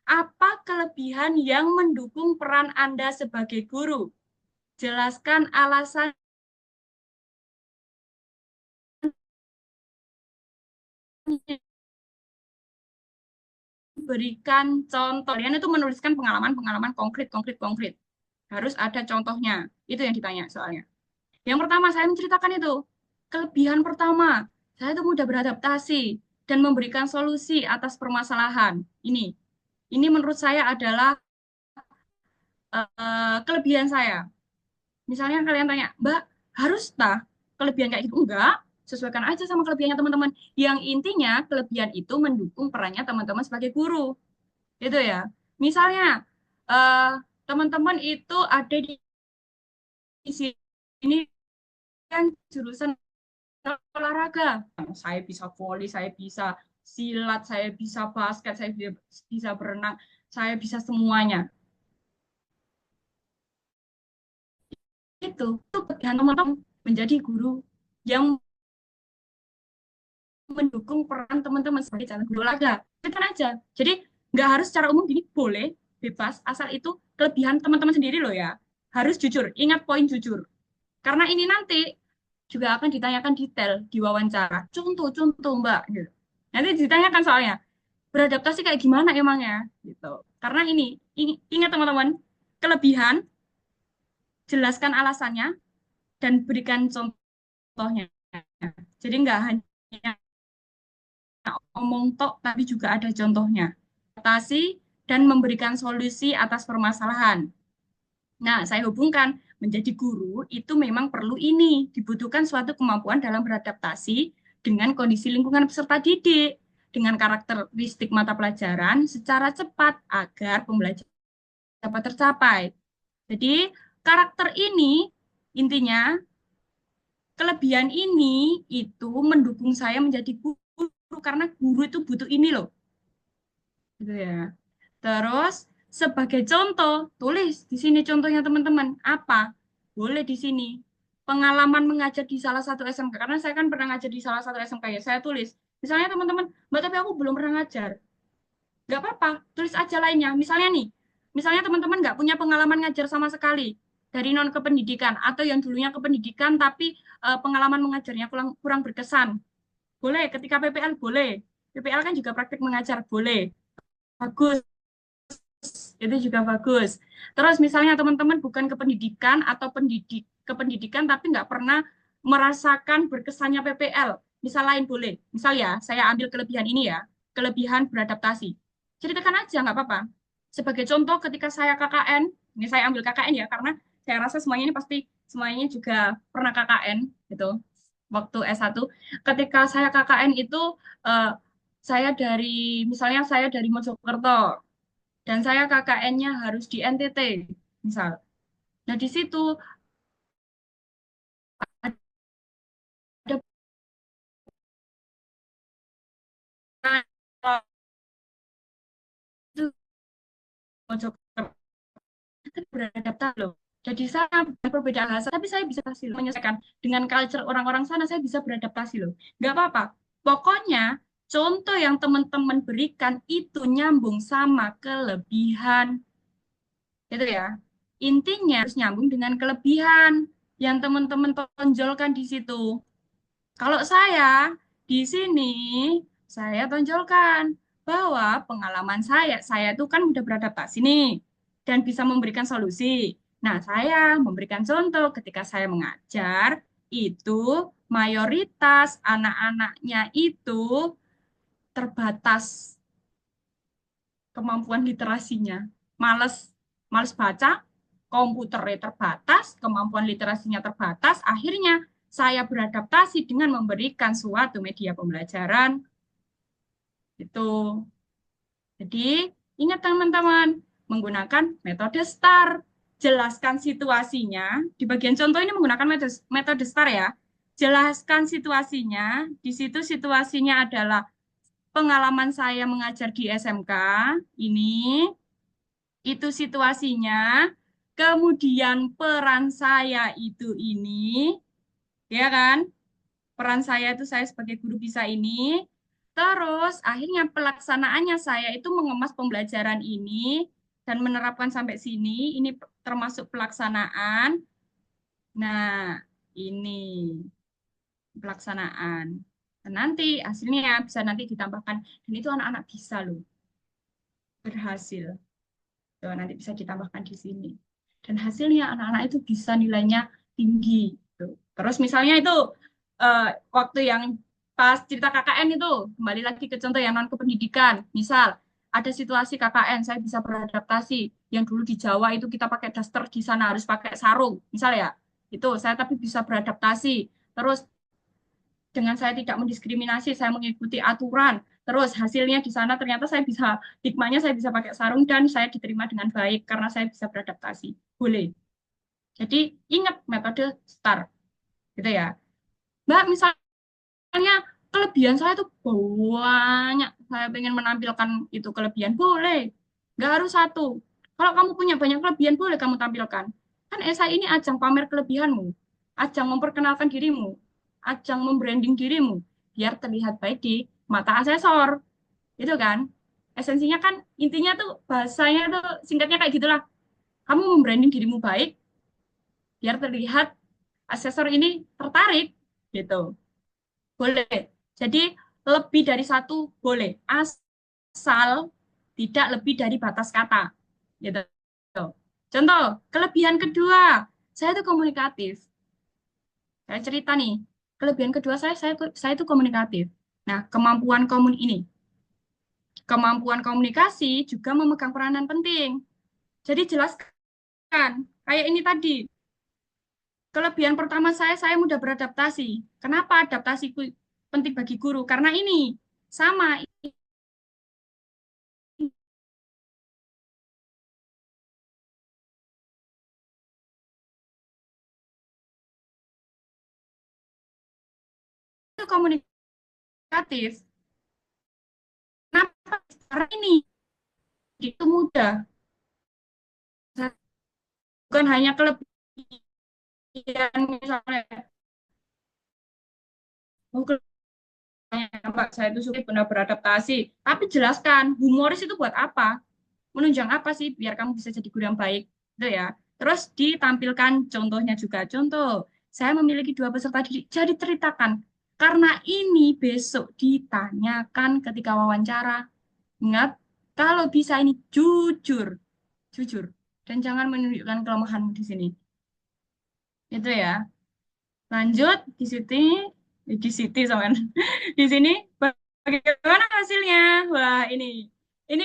Apa kelebihan yang mendukung peran Anda sebagai guru? Jelaskan alasan, berikan contoh. Kalian itu menuliskan pengalaman-pengalaman konkret, konkret, konkret. Harus ada contohnya. Itu yang ditanya soalnya. Yang pertama, saya menceritakan itu. Kelebihan pertama, saya itu mudah beradaptasi dan memberikan solusi atas permasalahan. Ini menurut saya adalah kelebihan saya. Misalnya kalian tanya, Mbak, harus tah kelebihan kayak gitu? Enggak, sesuaikan aja sama kelebihannya teman-teman. Yang intinya kelebihan itu mendukung perannya teman-teman sebagai guru. Gitu ya. Misalnya, eh, teman-teman itu ada di ini kan jurusan olahraga. Saya bisa voli, saya bisa silat, saya bisa basket, saya bisa berenang, saya bisa semuanya. Itu kelebihan teman-teman menjadi guru yang mendukung peran teman-teman sebagai calon guru olahraga. Itu aja. Jadi nggak harus secara umum gini, boleh, bebas, asal itu kelebihan teman-teman sendiri loh ya. Harus jujur, ingat poin jujur. Karena ini nanti juga akan ditanyakan detail di wawancara. Contoh Mbak. Gitu. Nanti ditanyakan soalnya, beradaptasi kayak gimana emangnya? Gitu. Karena ini, ingat teman-teman, kelebihan, jelaskan alasannya, dan berikan contohnya. Jadi nggak hanya omong tok, tapi juga ada contohnya. Adaptasi dan memberikan solusi atas permasalahan. Nah, saya hubungkan menjadi guru itu memang perlu ini, dibutuhkan suatu kemampuan dalam beradaptasi dengan kondisi lingkungan peserta didik, dengan karakteristik mata pelajaran secara cepat agar pembelajaran dapat tercapai. Jadi, karakter ini intinya kelebihan ini itu mendukung saya menjadi guru karena guru itu butuh ini loh. Gitu ya. Terus sebagai contoh, tulis di sini contohnya teman-teman. Apa? Boleh di sini. Pengalaman mengajar di salah satu SMK. Karena saya kan pernah ngajar di salah satu SMK ya. Saya tulis. Misalnya teman-teman, Mbak tapi aku belum pernah ngajar. Nggak apa-apa, tulis aja lainnya. Misalnya nih, misalnya teman-teman nggak punya pengalaman ngajar sama sekali. Dari non kependidikan. Atau yang dulunya kependidikan tapi pengalaman mengajarnya kurang berkesan. Boleh, ketika PPL boleh. PPL kan juga praktik mengajar, boleh. Bagus. Itu juga bagus. Terus misalnya teman-teman bukan kependidikan atau kependidikan tapi nggak pernah merasakan berkesannya PPL. Misal lain boleh. Misal ya, saya ambil kelebihan ini ya, kelebihan beradaptasi. Ceritakan aja, nggak apa-apa. Sebagai contoh ketika saya KKN, ini saya ambil KKN ya, karena saya rasa semuanya ini pasti semuanya juga pernah KKN gitu. Waktu S1, ketika saya KKN itu eh, saya misalnya saya dari Mojokerto, dan saya KKN-nya harus di NTT, misal. Nah, di situ ada itu Mojokerto beradaptasi loh. Jadi saya berbeda bahasa, tapi saya bisa menyelesaikan dengan culture orang-orang sana, saya bisa beradaptasi loh. Nggak apa-apa. Pokoknya contoh yang teman-teman berikan itu nyambung sama kelebihan. Itu ya. Intinya harus nyambung dengan kelebihan yang teman-teman tonjolkan di situ. Kalau di sini, saya tonjolkan bahwa pengalaman saya itu kan udah beradaptasi nih, dan bisa memberikan solusi. Nah, saya memberikan contoh ketika saya mengajar, itu mayoritas anak-anaknya itu terbatas kemampuan literasinya. Males, males baca, komputernya terbatas, kemampuan literasinya terbatas, akhirnya saya beradaptasi dengan memberikan suatu media pembelajaran. Itu. Jadi, ingat teman-teman, menggunakan metode STAR. Jelaskan situasinya. Di bagian contoh ini menggunakan metode STAR ya. Jelaskan situasinya. Di situ situasinya adalah pengalaman saya mengajar di SMK. Ini itu situasinya. Kemudian peran saya itu ini, ya kan? Peran saya itu saya sebagai guru bisa ini. Terus akhirnya pelaksanaannya saya itu mengemas pembelajaran ini dan menerapkan sampai sini. Ini termasuk pelaksanaan. Nah, ini pelaksanaan. Dan nanti hasilnya bisa nanti ditambahkan. Dan itu anak-anak bisa loh. Berhasil. Tuh, nanti bisa ditambahkan di sini. Dan hasilnya anak-anak itu bisa nilainya tinggi. Tuh. Terus misalnya itu waktu yang pas cerita KKN itu, kembali lagi ke contoh yang non kependidikan. Misal, ada situasi KKN, saya bisa beradaptasi. Yang dulu di Jawa itu kita pakai daster, di sana harus pakai sarung. Misal ya, itu saya tapi bisa beradaptasi. Terus dengan saya tidak mendiskriminasi, saya mengikuti aturan. Terus hasilnya di sana ternyata saya bisa, hikmahnya saya bisa pakai sarung dan saya diterima dengan baik karena saya bisa beradaptasi. Boleh. Jadi ingat metode STAR, gitu ya. Mbak, misalnya kelebihan saya tuh banyak, saya pengen menampilkan itu kelebihan, boleh. Nggak harus satu. Kalau kamu punya banyak kelebihan, boleh kamu tampilkan. Kan esai ini ajang pamer kelebihanmu, ajang memperkenalkan dirimu, ajang membranding dirimu, biar terlihat baik di mata asesor. Itu kan. Esensinya kan, intinya tuh, bahasanya tuh, singkatnya kayak gitulah. Kamu membranding dirimu baik, biar terlihat asesor ini tertarik, gitu. Boleh. Jadi lebih dari satu boleh, asal tidak lebih dari batas kata. Gitu. Contoh, kelebihan kedua, saya itu komunikatif. Saya cerita nih, kelebihan kedua saya itu komunikatif. Nah, kemampuan komunikasi juga memegang peranan penting. Jadi jelaskan, kayak ini tadi, kelebihan pertama saya mudah beradaptasi. Kenapa adaptasiku penting bagi guru? Karena ini sama itu komunikatif. Kenapa? Karena ini itu mudah. Bukan hanya kelebihan misalnya. Oh, kelebihannya, Pak, saya itu suka benar beradaptasi. Tapi jelaskan, humoris itu buat apa? Menunjang apa sih biar kamu bisa jadi guru yang baik? Itu ya. Terus ditampilkan contohnya juga. Contoh, saya memiliki dua peserta didik. Jadi ceritakan. Karena ini besok ditanyakan ketika wawancara. Ingat, kalau bisa ini jujur. Jujur. Dan jangan menunjukkan kelemahanmu di sini. Itu ya. Lanjut di sini sama di sini bagaimana hasilnya? Wah, ini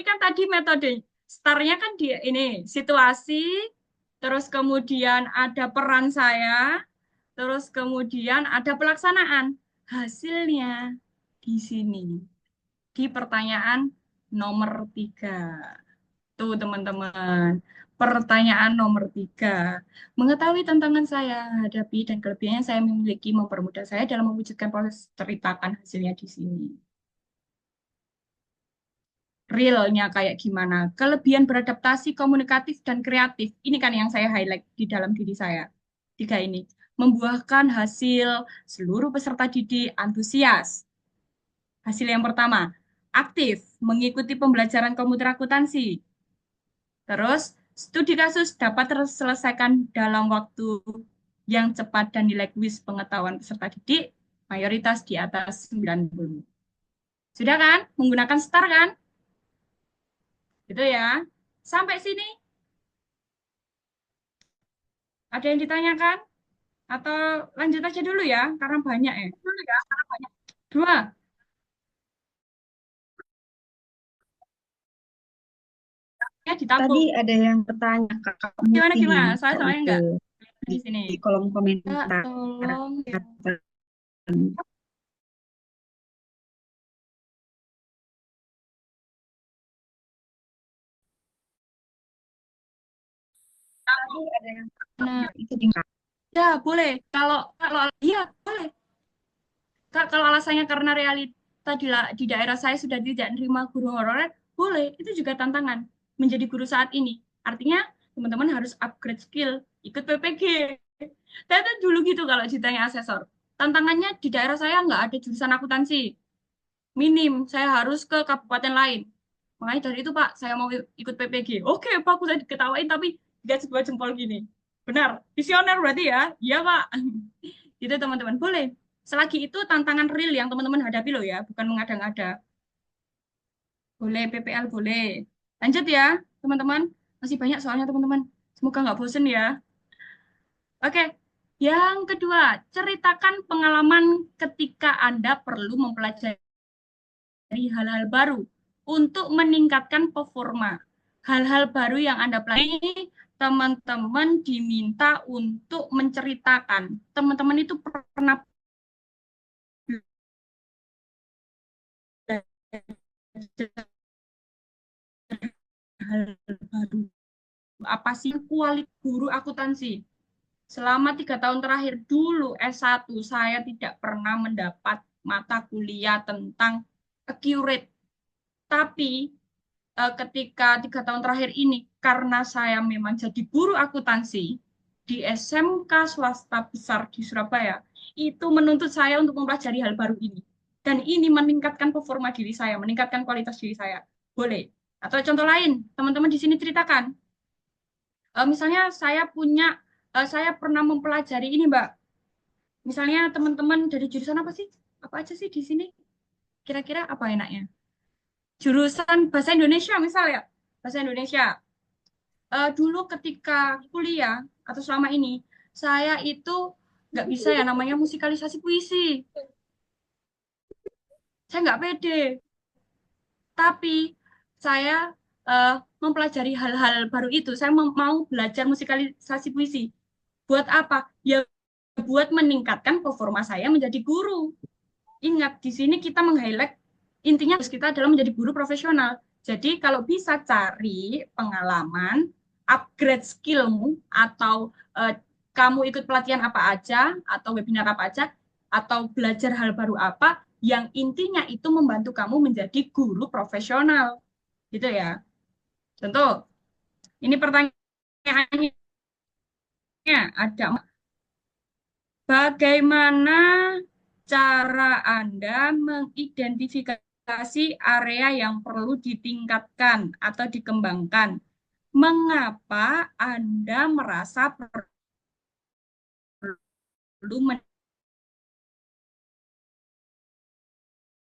kan tadi metode startnya kan di ini situasi, terus kemudian ada peran saya, terus kemudian ada pelaksanaan. Hasilnya di sini di pertanyaan nomor 3. Tuh, teman-teman. Pertanyaan nomor 3. Mengetahui tantangan saya hadapi dan kelebihan yang saya memiliki mempermudah saya dalam mewujudkan proses ceritakan hasilnya di sini. Realnya kayak gimana? Kelebihan beradaptasi, komunikatif, dan kreatif. Ini kan yang saya highlight di dalam diri saya. 3 ini. Membuahkan hasil seluruh peserta didik antusias. Hasil yang pertama, aktif, mengikuti pembelajaran komputer akuntansi. Terus, studi kasus dapat terselesaikan dalam waktu yang cepat dan nilai kuis pengetahuan peserta didik mayoritas di atas 90. Sudah kan? Menggunakan STAR kan? Gitu ya. Sampai sini, ada yang ditanyakan? Atau lanjut aja dulu ya, karena banyak ya. Dulu ya, karena banyak. Dua, ya Tadi ditampung. ada yang bertanya Kakak Gimana, Muti gimana? Kak Soalnya Ike enggak di, di sini. di kolom Kak, komentar. tolong. Tadi ada yang Nah, itu di ya boleh. Kalau kalau iya boleh. Kak, kalau alasannya karena realita di daerah saya sudah tidak menerima guru honorer, boleh. Itu juga tantangan menjadi guru saat ini. Artinya teman-teman harus upgrade skill, ikut PPG. Saya tuh dulu gitu kalau ditanya asesor. Tantangannya di daerah saya nggak ada jurusan akuntansi. Minim, saya harus ke kabupaten lain. Makanya dari itu Pak, saya mau ikut PPG. Oke, Pak, aku tadi ketawain tapi tidak sebuah jempol gini. Benar, visioner berarti ya? Iya Pak. Gitu teman-teman, boleh. Selagi itu tantangan real yang teman-teman hadapi loh ya, bukan mengada-ngada. Boleh, PPL boleh. Lanjut ya, teman-teman. Masih banyak soalnya teman-teman. Semoga nggak bosen ya. Oke, yang kedua, ceritakan pengalaman ketika Anda perlu mempelajari hal-hal baru untuk meningkatkan performa. Hal-hal baru yang Anda pelajari, teman-teman diminta untuk menceritakan. Teman-teman itu pernah belajar hal baru apa sih kualitas guru akuntansi? Selama 3 tahun terakhir dulu S1, saya tidak pernah mendapat mata kuliah tentang accurate. Tapi ketika 3 tahun terakhir ini, karena saya memang jadi guru akuntansi di SMK swasta besar di Surabaya, itu menuntut saya untuk mempelajari hal baru ini. Dan ini meningkatkan performa diri saya, meningkatkan kualitas diri saya. Boleh. Atau contoh lain, teman-teman di sini ceritakan. Misalnya saya pernah mempelajari ini, Mbak. Misalnya teman-teman dari jurusan apa sih? Apa aja sih di sini? Kira-kira apa enaknya? Jurusan bahasa Indonesia misal ya. Bahasa Indonesia. Dulu ketika kuliah atau selama ini, saya itu nggak bisa ya namanya musikalisasi puisi. Saya nggak pede. Tapi saya mempelajari hal-hal baru itu. Saya mau belajar musikalisasi puisi. Buat apa? Ya buat meningkatkan performa saya menjadi guru. Ingat, di sini kita meng-highlight intinya kita adalah menjadi guru profesional. Jadi kalau bisa cari pengalaman, upgrade skillmu, atau kamu ikut pelatihan apa aja, atau webinar apa aja, atau belajar hal baru apa, yang intinya itu membantu kamu menjadi guru profesional. Gitu ya. Contoh, ini pertanyaannya ada, bagaimana cara Anda mengidentifikasi area yang perlu ditingkatkan atau dikembangkan? Mengapa Anda merasa perlu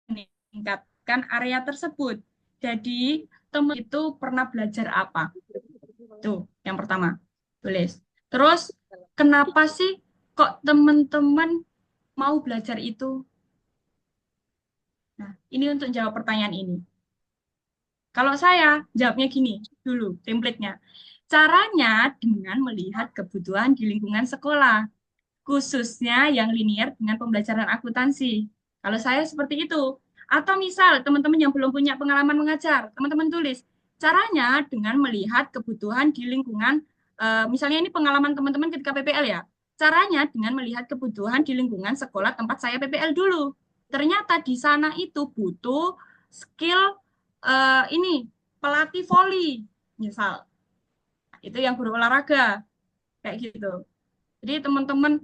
meningkatkan area tersebut? Jadi, teman itu pernah belajar apa? Tuh, yang pertama. Tulis. Terus, kenapa sih kok teman-teman mau belajar itu? Nah, ini untuk jawab pertanyaan ini. Kalau saya jawabnya gini dulu, template-nya. Caranya dengan melihat kebutuhan di lingkungan sekolah, khususnya yang linear dengan pembelajaran akuntansi. Kalau saya seperti itu. Atau misal teman-teman yang belum punya pengalaman mengajar, teman-teman tulis. Caranya dengan melihat kebutuhan di lingkungan, misalnya ini pengalaman teman-teman ketika PPL ya. Caranya dengan melihat kebutuhan di lingkungan sekolah tempat saya PPL dulu. Ternyata di sana itu butuh skill ini pelatih voli, misal. Itu yang guru olahraga, kayak gitu. Jadi teman-teman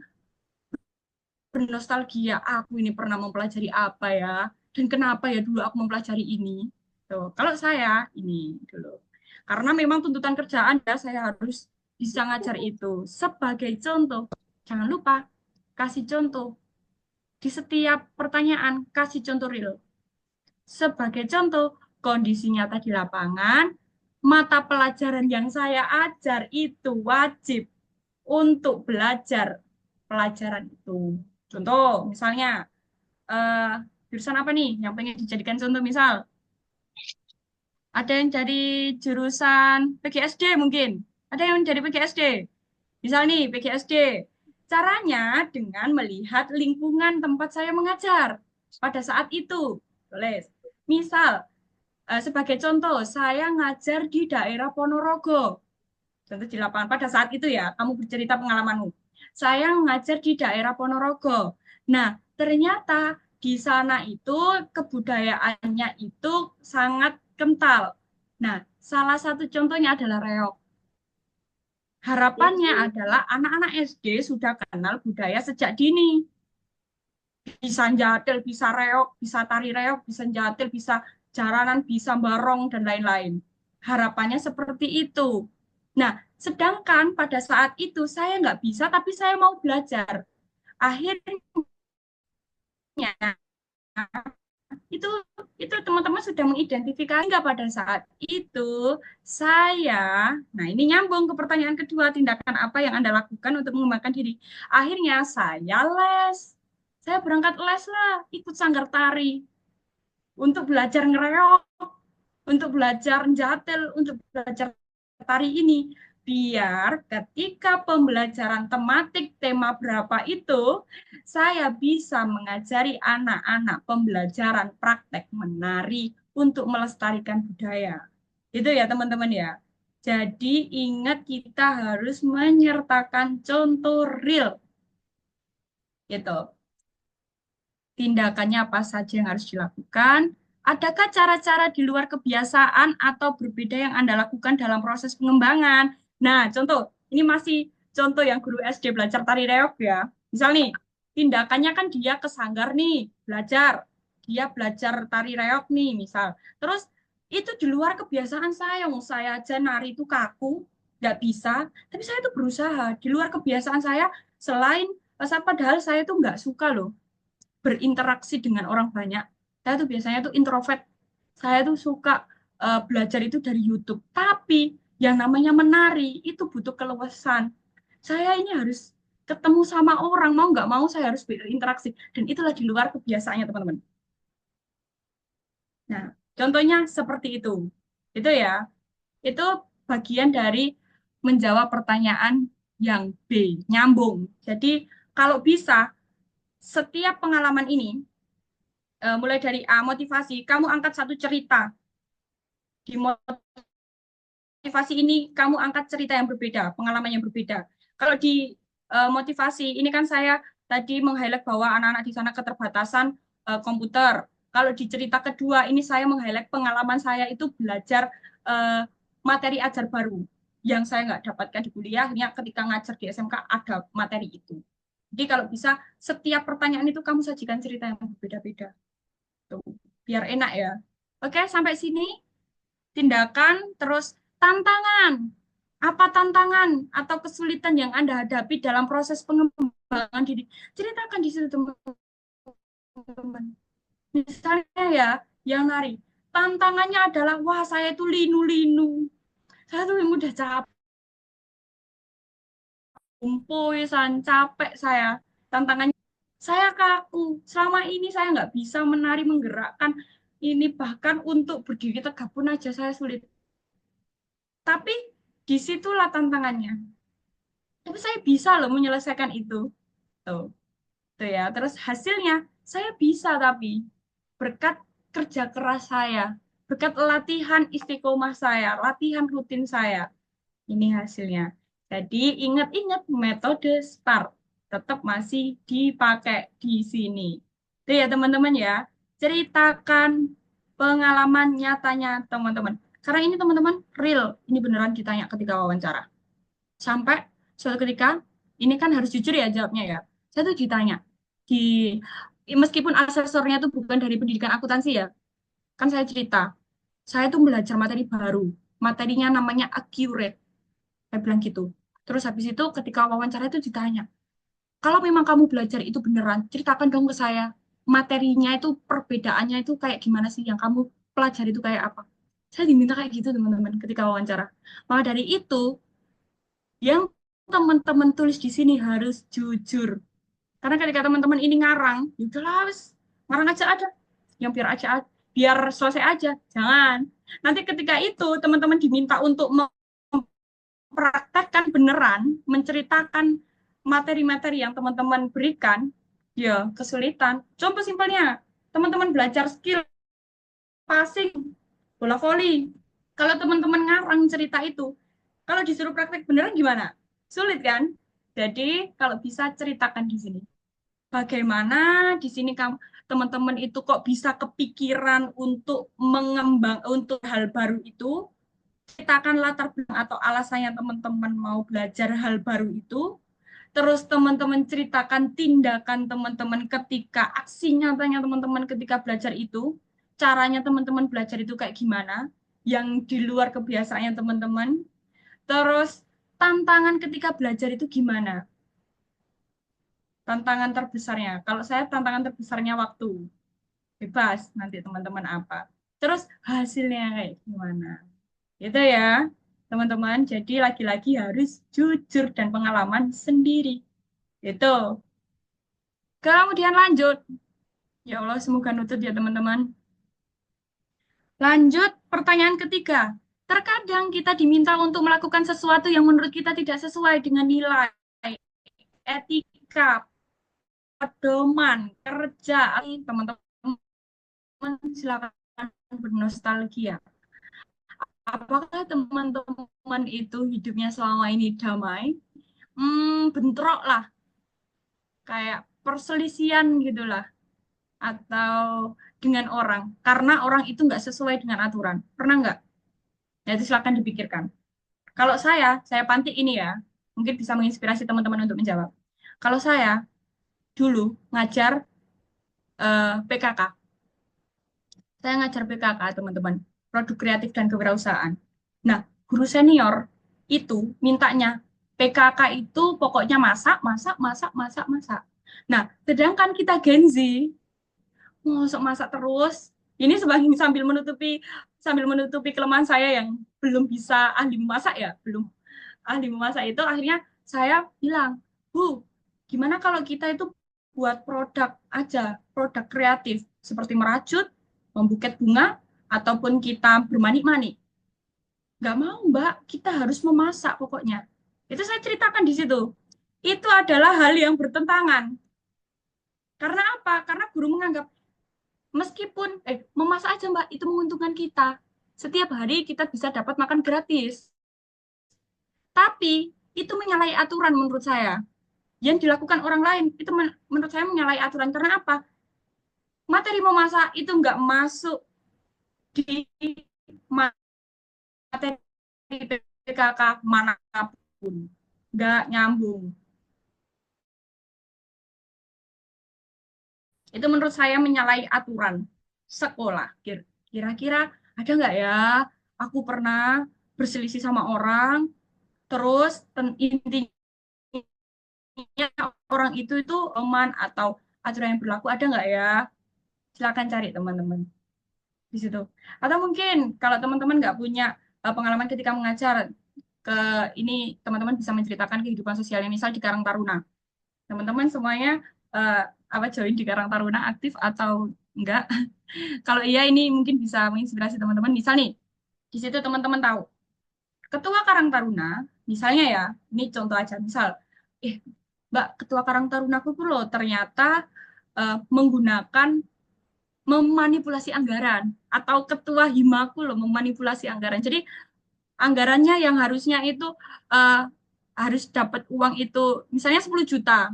bernostalgia, aku ini pernah mempelajari apa ya, dan kenapa ya dulu aku mempelajari ini. Tuh, kalau saya ini dulu. Karena memang tuntutan kerjaan ya saya harus bisa ngajar itu. Sebagai contoh, jangan lupa kasih contoh di setiap pertanyaan, kasih contoh real. Sebagai contoh, kondisi nyata di lapangan, mata pelajaran yang saya ajar itu wajib untuk belajar pelajaran itu. Contoh, misalnya, eh, jurusan apa nih yang pengen dijadikan contoh misal? Ada yang jadi jurusan PGSD mungkin. Ada yang jadi PGSD. Misal nih, PGSD. Caranya dengan melihat lingkungan tempat saya mengajar pada saat itu. Tulis. Misal, sebagai contoh, saya ngajar di daerah Ponorogo. Contoh di lapangan pada saat itu ya, kamu bercerita pengalamanmu. Saya ngajar di daerah Ponorogo. Nah, ternyata di sana itu kebudayaannya itu sangat kental. Nah, salah satu contohnya adalah reok. Harapannya adalah anak-anak SD sudah kenal budaya sejak dini. Bisa jatil, bisa reok, bisa tari reok, bisa jatil, bisa jaranan, bisa barong, dan lain-lain. Harapannya seperti itu. Nah, sedangkan pada saat itu saya nggak bisa, tapi saya mau belajar. Akhirnya itu itu teman-teman sudah mengidentifikasi nggak pada saat itu saya, nah ini nyambung ke pertanyaan kedua, tindakan apa yang Anda lakukan untuk mengembangkan diri? Akhirnya saya les, saya berangkat les lah, ikut sanggar tari untuk belajar ngereok, untuk belajar jatel, untuk belajar tari ini. Biar ketika pembelajaran tematik tema berapa itu, saya bisa mengajari anak-anak pembelajaran praktek menari untuk melestarikan budaya. Itu ya teman-teman ya. Jadi ingat kita harus menyertakan contoh real gitu. Tindakannya apa saja yang harus dilakukan? Adakah cara-cara di luar kebiasaan atau berbeda yang Anda lakukan dalam proses pengembangan? Nah, contoh, ini masih contoh yang guru SD belajar tari reog ya. Misal nih, tindakannya kan dia ke sanggar nih, belajar. Dia belajar tari reog nih, misal. Terus, itu di luar kebiasaan saya. Saya aja nari itu kaku, nggak bisa. Tapi saya tuh berusaha. Di luar kebiasaan saya, selain, padahal saya tuh nggak suka loh berinteraksi dengan orang banyak. Saya tuh biasanya tuh introvert. Saya tuh suka belajar itu dari YouTube. Tapi yang namanya menari itu butuh keluasan. Saya ini harus ketemu sama orang, mau nggak mau saya harus berinteraksi. Dan itulah di luar kebiasaannya teman-teman. Nah, contohnya seperti itu. Itu ya, itu bagian dari menjawab pertanyaan yang B, nyambung. Jadi kalau bisa, setiap pengalaman ini mulai dari A, motivasi, kamu angkat satu cerita. Di motivasi ini, kamu angkat cerita yang berbeda, pengalaman yang berbeda. Kalau di motivasi, ini kan saya tadi meng-highlight bahwa anak-anak di sana keterbatasan komputer. Kalau di cerita kedua, ini saya meng-highlight pengalaman saya itu belajar materi ajar baru yang saya nggak dapatkan di kuliah, ketika ngajar di SMK ada materi itu. Jadi kalau bisa, setiap pertanyaan itu kamu sajikan cerita yang berbeda-beda. Tuh, biar enak ya. Oke, sampai sini tindakan, terus tantangan. Apa tantangan atau kesulitan yang Anda hadapi dalam proses pengembangan diri? Ceritakan di situ, teman-teman. Misalnya ya, yang nari. Tantangannya adalah, wah saya itu linu-linu. Saya tuh udah capek, umpuisan, capek saya. Tantangannya, saya kaku. Selama ini saya nggak bisa menari menggerakkan ini, bahkan untuk berdiri tegak pun aja saya sulit. Tapi disitulah tantangannya. Tapi saya bisa loh menyelesaikan itu. Tuh, tuh ya. Terus hasilnya saya bisa tapi berkat kerja keras saya, berkat latihan istiqomah saya, latihan rutin saya. Ini hasilnya. Jadi ingat-ingat metode START tetap masih dipakai di sini. Itu ya teman-teman ya. Ceritakan pengalaman nyatanya teman-teman. Karena ini teman-teman real, ini beneran ditanya ketika wawancara. Sampai suatu ketika, ini kan harus jujur ya jawabnya ya. Saya tuh ditanya, di meskipun asesornya tuh bukan dari pendidikan akuntansi ya, kan saya cerita, saya tuh belajar materi baru, materinya namanya accurate, saya bilang gitu. Terus habis itu ketika wawancara itu ditanya, kalau memang kamu belajar itu beneran, ceritakan dong ke saya, materinya itu perbedaannya itu kayak gimana sih yang kamu pelajari itu kayak apa. Saya diminta kayak gitu teman-teman ketika wawancara. Maka dari itu, yang teman-teman tulis di sini harus jujur. Karena ketika teman-teman ini ngarang, ya udahlah wes, ngarang aja ada. Yang biar selesai aja. Jangan. Nanti ketika itu teman-teman diminta untuk mempraktekkan beneran, menceritakan materi-materi yang teman-teman berikan, ya kesulitan. Contoh simpelnya, teman-teman belajar skill passing, bola voli. Kalau teman-teman ngarang cerita itu, kalau disuruh praktek beneran gimana? Sulit kan? Jadi kalau bisa ceritakan di sini. Bagaimana di sini kamu teman-teman itu kok bisa kepikiran untuk mengembang untuk hal baru itu? Ceritakan latar belakang atau alasannya teman-teman mau belajar hal baru itu. Terus teman-teman ceritakan tindakan teman-teman ketika aksi nyatanya teman-teman ketika belajar itu. Caranya teman-teman belajar itu kayak gimana? Yang di luar kebiasaannya teman-teman. Terus tantangan ketika belajar itu gimana? Tantangan terbesarnya. Kalau saya tantangan terbesarnya waktu. Bebas nanti teman-teman apa. Terus hasilnya kayak gimana. Itu ya, teman-teman. Jadi lagi-lagi harus jujur dan pengalaman sendiri. Itu. Kemudian lanjut. Ya Allah, semoga nutut ya teman-teman. Lanjut, pertanyaan ketiga. Terkadang kita diminta untuk melakukan sesuatu yang menurut kita tidak sesuai dengan nilai, etika, pedoman, kerja. Teman-teman silakan bernostalgia. apakah teman-teman itu hidupnya selama ini damai? Bentrok lah, kayak perselisihan gitulah, atau dengan orang, karena orang itu nggak sesuai dengan aturan. Pernah nggak? Ya, itu silakan dipikirkan. Kalau saya pantik ini ya, mungkin bisa menginspirasi teman-teman untuk menjawab. Kalau saya dulu ngajar PKK, saya ngajar PKK teman-teman, produk kreatif dan kewirausahaan. Nah, guru senior itu mintanya PKK itu pokoknya masak, masak, masak, masak, masak. Nah, sedangkan kita Gen Z, masuk masak terus. Ini sebagai sambil menutupi kelemahan saya yang belum bisa ahli memasak ya, belum ahli memasak itu akhirnya saya bilang, Bu, gimana kalau kita itu buat produk aja, produk kreatif seperti merajut, membuket bunga, ataupun kita bermanik-manik. Nggak mau, Mbak, kita harus memasak pokoknya. Itu saya ceritakan di situ. Itu adalah hal yang bertentangan. Karena apa? Karena guru menganggap meskipun memasak aja Mbak itu menguntungkan kita. Setiap hari kita bisa dapat makan gratis. Tapi itu menyalahi aturan menurut saya. Yang dilakukan orang lain itu menurut saya menyalahi aturan. Karena apa? Materi memasak itu nggak masuk di materi PKK manapun. Nggak nyambung. Itu menurut saya menyalahi aturan sekolah. Kira-kira ada nggak ya? Aku pernah berselisih sama orang, terus intinya orang itu aman atau aturan yang berlaku ada nggak ya? Silakan cari teman-teman di situ. Atau mungkin kalau teman-teman nggak punya pengalaman ketika mengajar, ke ini teman-teman bisa menceritakan kehidupan sosialnya misal di Karang Taruna. Teman-teman semuanya eh, apa join di Karang Taruna aktif atau enggak? Kalau iya ini mungkin bisa menginspirasi teman-teman. Misal nih, di situ teman-teman tahu Ketua Karang Taruna, misalnya ya, ini contoh aja, misal, Mbak, Ketua Karang Tarunaku tuh loh ternyata menggunakan memanipulasi anggaran atau Ketua Himaku loh memanipulasi anggaran. Jadi anggarannya yang harusnya itu eh, harus dapat uang itu misalnya 10 juta,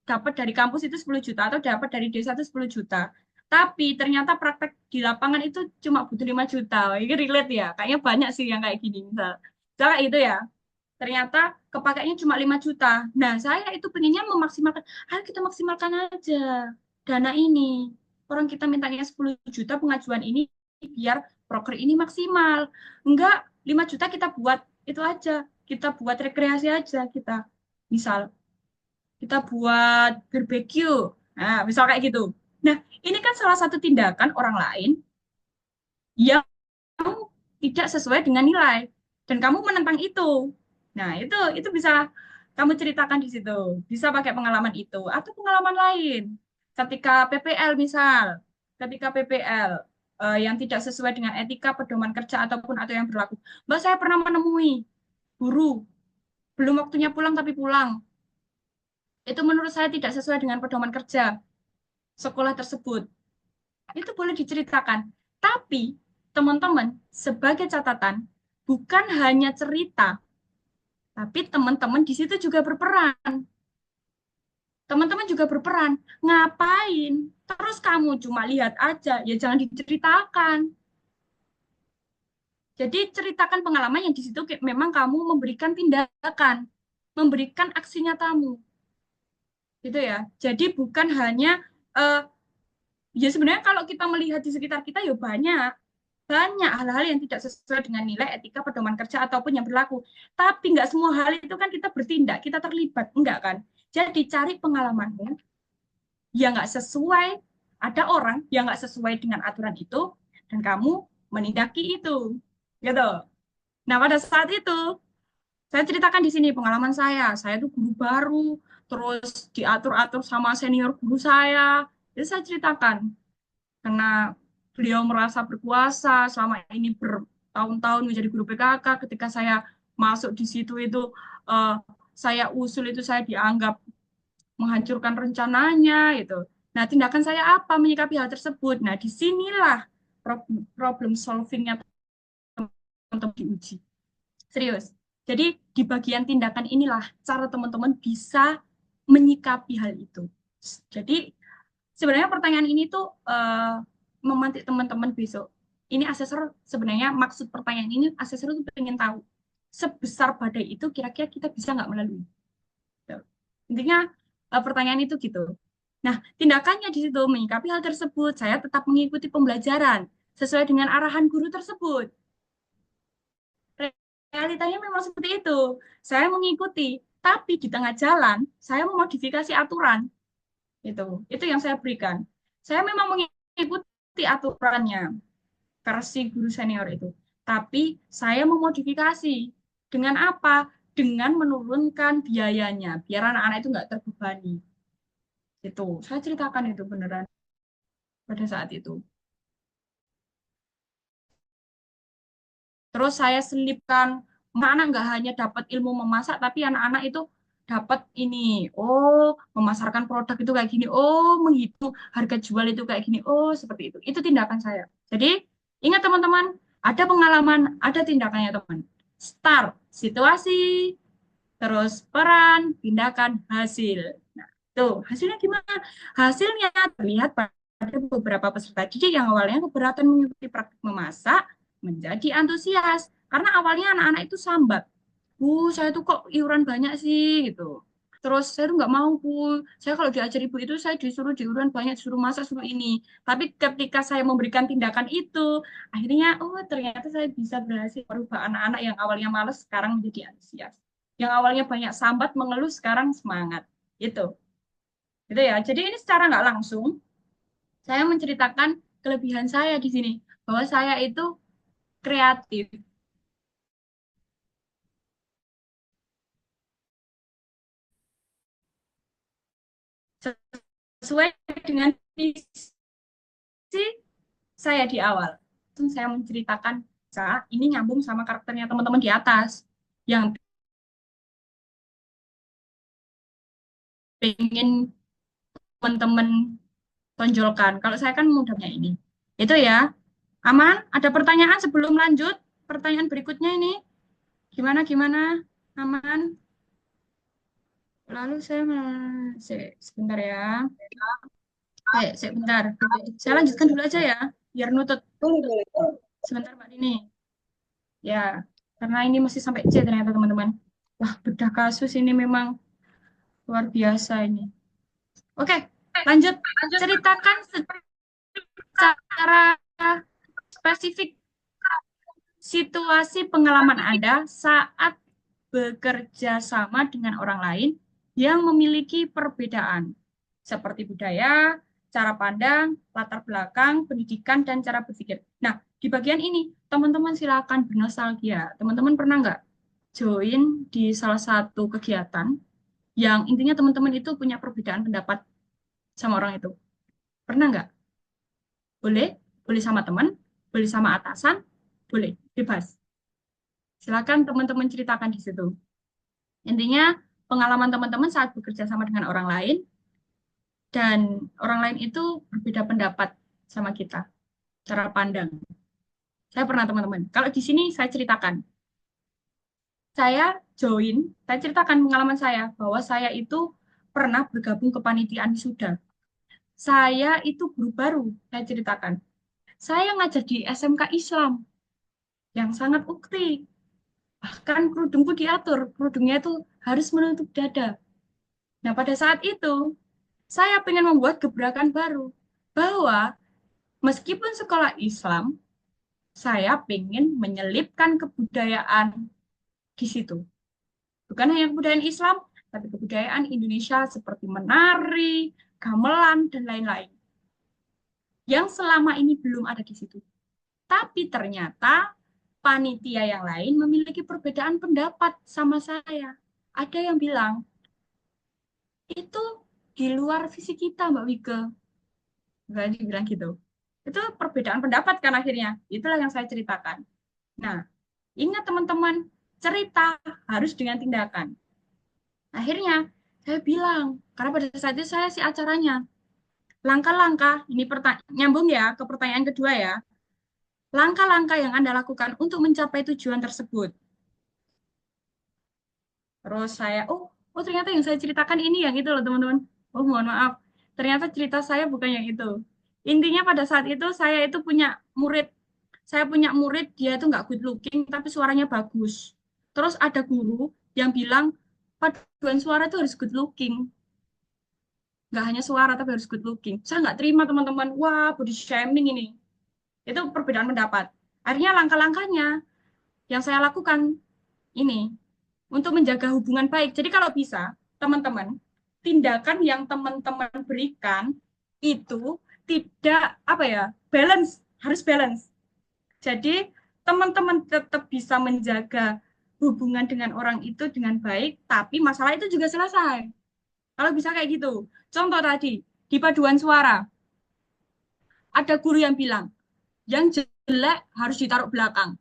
dapat dari kampus itu 10 juta atau dapat dari desa itu 10 juta. Tapi ternyata praktek di lapangan itu cuma butuh 5 juta. Ini relate ya. Kayaknya banyak sih yang kayak gini misal. Misalnya itu ya. Ternyata kepakainya cuma 5 juta. Nah, saya itu pengennya memaksimalkan. Ayo kita maksimalkan aja dana ini. Orang kita mintanya 10 juta pengajuan ini biar proker ini maksimal. Enggak, 5 juta kita buat itu aja. Kita buat rekreasi aja kita. Misal kita buat barbeque. Nah, misal kayak gitu. Nah, ini kan salah satu tindakan orang lain yang tidak sesuai dengan nilai dan kamu menentang itu. Nah, itu bisa kamu ceritakan di situ. Bisa pakai pengalaman itu atau pengalaman lain. Ketika PPL misal, ketika PPL yang tidak sesuai dengan etika pedoman kerja ataupun atau yang berlaku. Mbak, saya pernah menemui guru belum waktunya pulang tapi pulang. Itu menurut saya tidak sesuai dengan pedoman kerja sekolah tersebut. Itu boleh diceritakan. Tapi teman-teman, sebagai catatan, bukan hanya cerita, tapi teman-teman di situ juga berperan. Teman-teman juga berperan. Ngapain? Terus kamu cuma lihat aja, ya jangan diceritakan. Jadi ceritakan pengalaman yang di situ memang kamu memberikan tindakan, memberikan aksi nyatamu. Gitu ya. Jadi bukan hanya ya sebenarnya kalau kita melihat di sekitar kita ya banyak hal-hal yang tidak sesuai dengan nilai etika pedoman kerja ataupun yang berlaku. Tapi nggak semua hal itu kan kita bertindak, kita terlibat, enggak kan? Jadi cari pengalamannya yang nggak sesuai, ada orang yang nggak sesuai dengan aturan itu, dan kamu menindaki itu. Gitu. Nah, pada saat itu, saya ceritakan di sini pengalaman saya tuh guru baru, terus diatur-atur sama senior guru saya. Jadi saya ceritakan, karena beliau merasa berkuasa selama ini bertahun-tahun menjadi guru PKK. Ketika saya masuk di situ itu saya usul itu saya dianggap menghancurkan rencananya itu. Nah, tindakan saya apa menyikapi hal tersebut? Nah, disinilah problem solvingnya teman-teman diuji. Serius. Jadi di bagian tindakan inilah cara teman-teman bisa menyikapi hal itu. Jadi sebenarnya pertanyaan ini tuh memantik teman-teman besok. Ini asesor sebenarnya maksud pertanyaan ini asesor tuh pengen tahu sebesar badai itu kira-kira kita bisa nggak melalui. Intinya pertanyaan itu gitu. Nah, tindakannya di situ menyikapi hal tersebut, saya tetap mengikuti pembelajaran sesuai dengan arahan guru tersebut. Realitanya memang seperti itu. Saya mengikuti, tapi di tengah jalan saya memodifikasi aturan. Itu yang saya berikan. Saya memang mengikuti aturannya versi guru senior itu. Tapi saya memodifikasi. Dengan apa? Dengan menurunkan biayanya, biar anak-anak itu nggak terbebani. Saya ceritakan itu beneran pada saat itu. Terus saya selipkan, anak-anak nggak hanya dapat ilmu memasak, tapi anak-anak itu dapat ini, oh memasarkan produk itu kayak gini, oh menghitung harga jual itu kayak gini, oh seperti itu. Itu tindakan saya. Jadi ingat teman-teman, ada pengalaman, ada tindakannya teman. Start, situasi, terus peran, tindakan, hasil. Nah, tuh hasilnya gimana? Hasilnya terlihat pada beberapa peserta didik yang awalnya keberatan mengikuti praktik memasak, menjadi antusias karena awalnya anak-anak itu sambat. Saya tuh kok iuran banyak sih gitu. Terus saya tuh nggak mau, Bu. Saya kalau diajar ibu itu saya disuruh diuran banyak, disuruh masak, suruh ini. Tapi ketika saya memberikan tindakan itu, akhirnya oh ternyata saya bisa berhasil merubah anak-anak yang awalnya malas sekarang menjadi antusias. Yang awalnya banyak sambat mengeluh sekarang semangat. Itu. Itu ya. Jadi ini secara nggak langsung saya menceritakan kelebihan saya di sini bahwa saya itu kreatif sesuai dengan visi saya di awal. Saya menceritakan ini nyambung sama karakternya teman-teman di atas yang pengen teman-teman tonjolkan. Kalau saya kan mudahnya ini. Itu ya. Aman? Ada pertanyaan sebelum lanjut? Pertanyaan berikutnya ini. Gimana, gimana? Aman? Lalu saya sebentar ya. Sebentar. Saya lanjutkan dulu aja ya, biar nutut. Sebentar, Mbak Dini. Ya, karena ini masih sampai C ternyata teman-teman. Wah, bedah kasus ini memang luar biasa ini. Oke, lanjut. Ceritakan secara spesifik situasi pengalaman Anda saat bekerja sama dengan orang lain yang memiliki perbedaan, seperti budaya, cara pandang, latar belakang, pendidikan, dan cara berpikir. Nah, di bagian ini, teman-teman silakan bernostalgia. Teman-teman pernah nggak join di salah satu kegiatan yang intinya teman-teman itu punya perbedaan pendapat sama orang itu? Pernah nggak? Boleh? Boleh sama teman, boleh sama atasan, boleh, bebas. Silakan teman-teman ceritakan di situ. Intinya, pengalaman teman-teman saat bekerja sama dengan orang lain, dan orang lain itu berbeda pendapat sama kita, cara pandang. Saya pernah teman-teman. Kalau di sini saya ceritakan, saya ceritakan pengalaman saya, bahwa saya itu pernah bergabung ke panitiaan wisuda. Saya itu guru baru, saya ceritakan. Saya ngajar di SMK Islam yang sangat ukti. Bahkan kerudungku diatur, kerudungnya itu harus menutup dada. Nah, pada saat itu, saya ingin membuat gebrakan baru. Bahwa meskipun sekolah Islam, saya ingin menyelipkan kebudayaan di situ. Bukan hanya kebudayaan Islam, tapi kebudayaan Indonesia seperti menari, gamelan, dan lain-lain. Yang selama ini belum ada di situ. Tapi ternyata panitia yang lain memiliki perbedaan pendapat sama saya. Ada yang bilang, itu di luar visi kita, Mbak Wike. Nggak dibilang gitu. Itu perbedaan pendapat kan akhirnya. Itulah yang saya ceritakan. Nah, ingat teman-teman, cerita harus dengan tindakan. Akhirnya, saya bilang, karena pada saat itu saya si acaranya, langkah-langkah, ini nyambung ya ke pertanyaan kedua ya, langkah-langkah yang Anda lakukan untuk mencapai tujuan tersebut. Terus saya, oh ternyata yang saya ceritakan ini yang itu loh teman-teman. Oh mohon maaf, ternyata cerita saya bukan yang itu. Intinya pada saat itu saya itu punya murid dia itu nggak good looking tapi suaranya bagus. Terus ada guru yang bilang paduan suara itu harus good looking, nggak hanya suara tapi harus good looking. Saya nggak terima teman-teman, wah body shaming ini. Itu perbedaan pendapat. Akhirnya langkah-langkahnya yang saya lakukan ini untuk menjaga hubungan baik. Jadi kalau bisa, teman-teman, tindakan yang teman-teman berikan itu tidak apa ya, balance, harus balance. Jadi teman-teman tetap bisa menjaga hubungan dengan orang itu dengan baik, tapi masalah itu juga selesai. Kalau bisa kayak gitu. Contoh tadi, di paduan suara, ada guru yang bilang, yang jelek harus ditaruh belakang.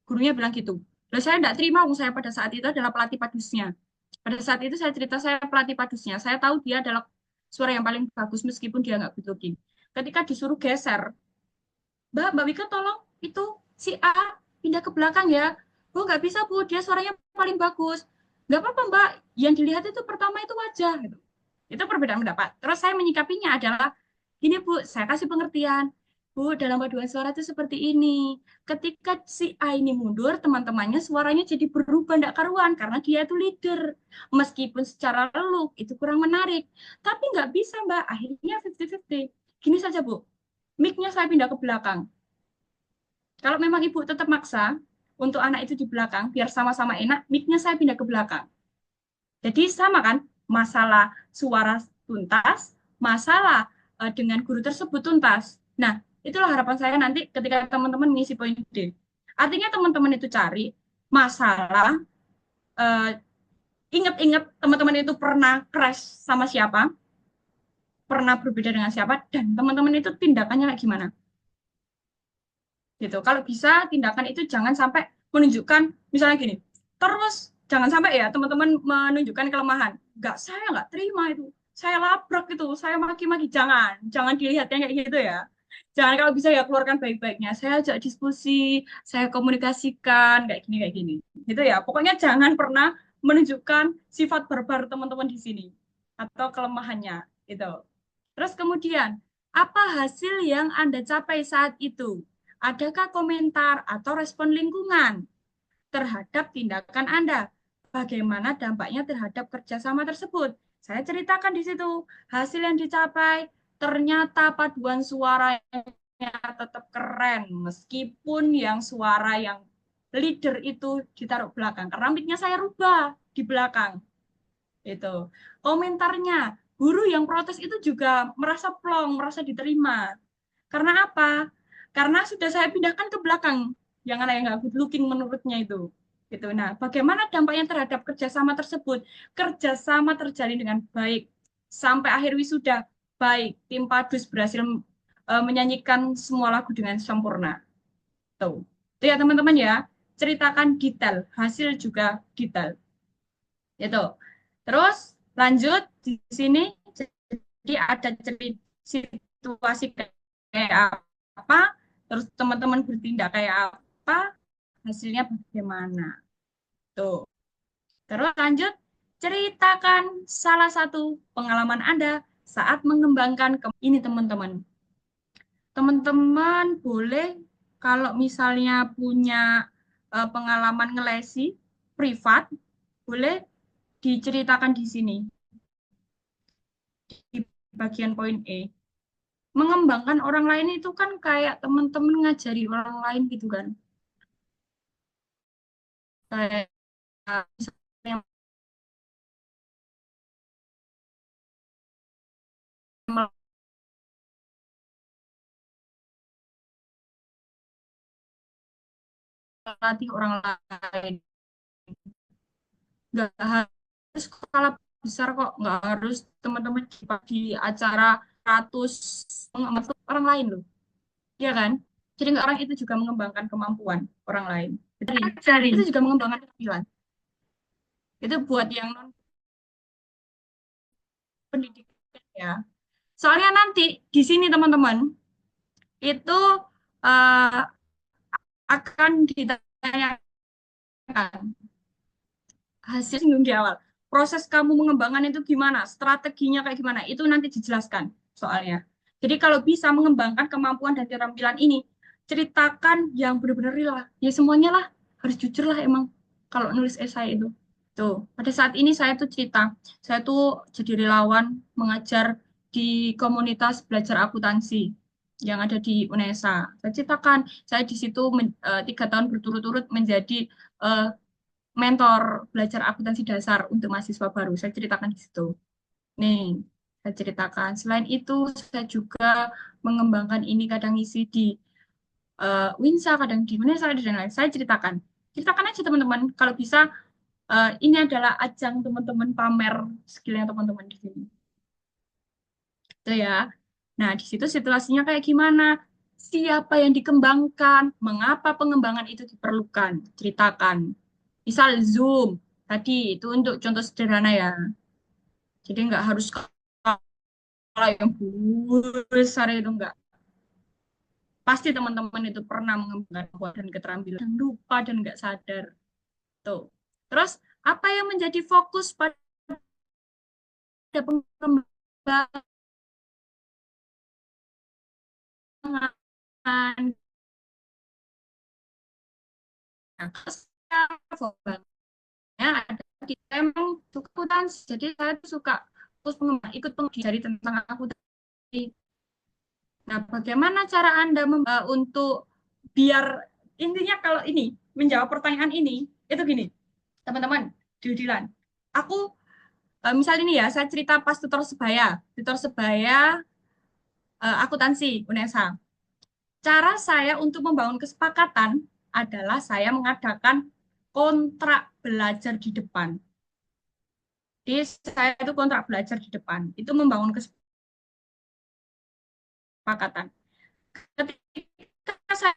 Gurunya bilang gitu. Dan saya tidak terima, saya pada saat itu adalah pelatih padusnya. Pada saat itu saya cerita saya pelatih padusnya. Saya tahu dia adalah suara yang paling bagus meskipun dia nggak good looking. Ketika disuruh geser, Mbak Wika tolong itu si A pindah ke belakang ya. Bu, nggak bisa Bu, dia suaranya paling bagus. Nggak apa-apa Mbak, yang dilihat itu pertama itu wajah. Gitu. Itu perbedaan pendapat. Terus saya menyikapinya adalah, ini Bu, saya kasih pengertian. Bu, dalam paduan suara itu seperti ini. Ketika si A ini mundur, teman-temannya suaranya jadi berubah tidak karuan karena dia itu leader. Meskipun secara look itu kurang menarik. Tapi nggak bisa Mbak, akhirnya 50-50. Gini saja Bu, mic-nya saya pindah ke belakang. Kalau memang ibu tetap maksa untuk anak itu di belakang, biar sama-sama enak, mic-nya saya pindah ke belakang. Jadi sama kan, masalah suara tuntas, masalah dengan guru tersebut tuntas. Nah, itulah harapan saya nanti ketika teman-teman mengisi poin D. Artinya teman-teman itu cari masalah, uh, ingat-ingat teman-teman itu pernah crash sama siapa, pernah berbeda dengan siapa, dan teman-teman itu tindakannya kayak gimana. Gitu. Kalau bisa tindakan itu jangan sampai menunjukkan misalnya gini. Terus jangan sampai ya teman-teman menunjukkan kelemahan. Enggak, saya nggak terima itu. Saya labrak itu, saya maki-maki. Jangan dilihatnya kayak gitu ya. Jangan kalau bisa ya keluarkan baik-baiknya. Saya ajak diskusi, saya komunikasikan kayak gini. Gitu ya. Pokoknya jangan pernah menunjukkan sifat barbar teman-teman di sini atau kelemahannya gitu. Terus kemudian, apa hasil yang Anda capai saat itu? Adakah komentar atau respon lingkungan terhadap tindakan Anda? Bagaimana dampaknya terhadap kerjasama tersebut? Saya ceritakan di situ hasil yang dicapai. Ternyata paduan suaranya tetap keren meskipun yang suara yang leader itu ditaruh belakang. Karena mic-nya saya rubah di belakang. Itu komentarnya guru yang protes itu juga merasa plong, merasa diterima. Karena apa? Karena sudah saya pindahkan ke belakang yang anak yang nggak good looking menurutnya itu. Gitu. Nah, bagaimana dampaknya terhadap kerjasama tersebut? Kerjasama terjalin dengan baik sampai akhir wisuda baik. Tim Padus berhasil menyanyikan semua lagu dengan sempurna. Tuh. Itu ya teman-teman ya. Ceritakan detail, hasil juga detail. Itu. Terus lanjut di sini jadi ada cerita situasi kayak apa, terus teman-teman bertindak kayak apa, hasilnya bagaimana. Tuh. Terus lanjut ceritakan salah satu pengalaman Anda saat mengembangkan ini teman-teman. Teman-teman boleh kalau misalnya punya pengalaman ngelesi privat, boleh diceritakan di sini di bagian poin E. Mengembangkan orang lain itu kan kayak teman-teman ngajari orang lain gitu kan. Kayak misalnya melatih orang lain. Nggak harus skala besar kok, nggak harus teman-teman di acara 100 orang lain loh. Iya kan? Jadi nggak orang itu juga mengembangkan kemampuan orang lain. Jadi itu juga mengembangkan keterampilan. Itu buat yang non pendidikan ya. Soalnya nanti di sini teman-teman itu eh, akan ditanyakan hasil singgung di awal. Proses kamu mengembangkan itu gimana? Strateginya kayak gimana? Itu nanti dijelaskan soalnya. Jadi kalau bisa mengembangkan kemampuan dan keterampilan ini, ceritakan yang benar-benar real lah. Ya semuanya lah, harus jujur lah emang. Kalau nulis esai itu. Tuh, pada saat ini saya tuh cerita, saya tuh jadi relawan mengajar di komunitas belajar akuntansi yang ada di UNESA. Saya ceritakan, saya di situ 3 tahun berturut-turut menjadi eh, mentor belajar akuntansi dasar untuk mahasiswa baru. Saya ceritakan di situ. Nih, saya ceritakan. Selain itu, saya juga mengembangkan ini kadang isi di Winsa, kadang di mana saya dan lain. Saya ceritakan. Ceritakan aja teman-teman. Kalau bisa, ini adalah ajang teman-teman pamer skillnya teman-teman di sini. Itu ya. Nah, di situ situasinya kayak gimana? Siapa yang dikembangkan? Mengapa pengembangan itu diperlukan? Ceritakan. Misal Zoom, tadi itu untuk contoh sederhana ya. Jadi nggak harus skala yang besar itu enggak. Pasti teman-teman itu pernah mengembangkan kemampuan dan keterampilan dan lupa dan nggak sadar. Tuh. Terus apa yang menjadi fokus pada pengembangan fokusnya ada di emang suka akuntansi. Jadi saya tuh suka terus ikut pengajar tentang akuntansi. Nah, bagaimana cara Anda untuk biar intinya kalau ini menjawab pertanyaan ini itu gini, teman-teman, Dilan. Aku misal ini ya, saya cerita pas tutor sebaya akuntansi UNESA. Cara saya untuk membangun kesepakatan adalah saya mengadakan kontrak belajar di depan. Jadi saya itu kontrak belajar di depan, itu membangun kesepakatan. Ketika saya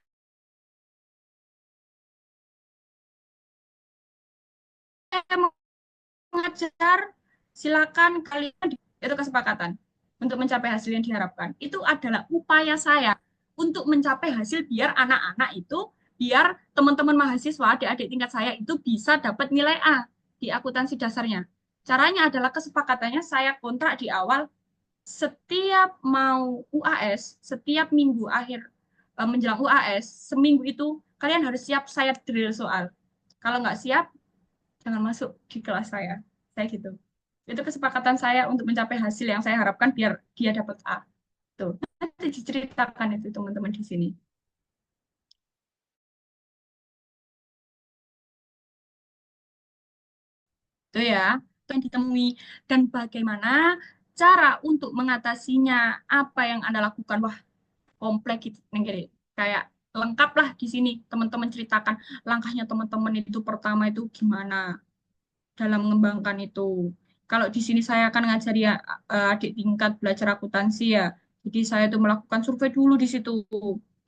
mengajar, silakan kalian itu kesepakatan untuk mencapai hasil yang diharapkan. Itu adalah upaya saya untuk mencapai hasil biar anak-anak itu, biar teman-teman mahasiswa, adik-adik tingkat saya itu bisa dapat nilai A di akuntansi dasarnya. Caranya adalah kesepakatannya saya kontrak di awal setiap mau UAS, setiap minggu akhir menjelang UAS, seminggu itu kalian harus siap saya drill soal. Kalau nggak siap, jangan masuk di kelas saya. Saya gitu. Itu kesepakatan saya untuk mencapai hasil yang saya harapkan biar dia dapat A. Tuh. Nanti diceritakan itu teman-teman di sini. Itu ya, itu yang ditemui. Dan bagaimana cara untuk mengatasinya, apa yang Anda lakukan. Wah, kompleks gitu. Kayak lengkap lah di sini. Teman-teman ceritakan langkahnya teman-teman itu pertama itu gimana dalam mengembangkan itu. Kalau di sini saya akan ngajari ya, adik tingkat belajar akuntansi ya. Jadi saya itu melakukan survei dulu di situ.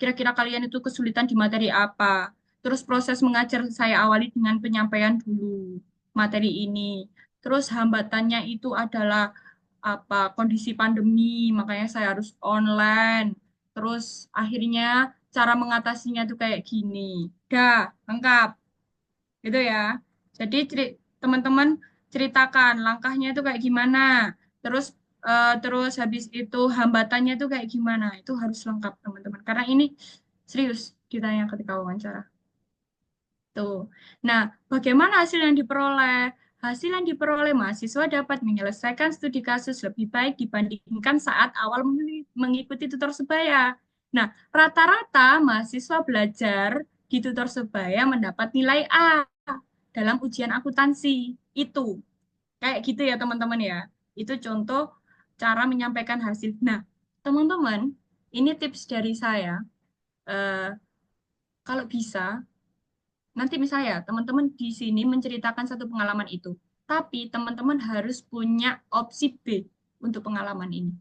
Kira-kira kalian itu kesulitan di materi apa? Terus proses mengajar saya awali dengan penyampaian dulu materi ini. Terus hambatannya itu adalah apa kondisi pandemi, makanya saya harus online. Terus akhirnya cara mengatasinya tuh kayak gini. Dah, lengkap. Gitu ya. Jadi teman-teman ceritakan langkahnya itu kayak gimana. Terus terus habis itu hambatannya itu kayak gimana. Itu harus lengkap teman-teman. Karena ini serius ditanya ketika wawancara. Tuh. Nah, bagaimana hasil yang diperoleh? Hasil yang diperoleh mahasiswa dapat menyelesaikan studi kasus lebih baik dibandingkan saat awal mengikuti tutor sebaya. Nah, rata-rata mahasiswa belajar di tutor sebaya mendapat nilai A dalam ujian akuntansi. Itu. Kayak gitu ya, teman-teman ya. Itu contoh cara menyampaikan hasil. Nah, teman-teman, ini tips dari saya. Eh, kalau bisa, nanti misalnya teman-teman di sini menceritakan satu pengalaman itu, tapi teman-teman harus punya opsi B untuk pengalaman ini.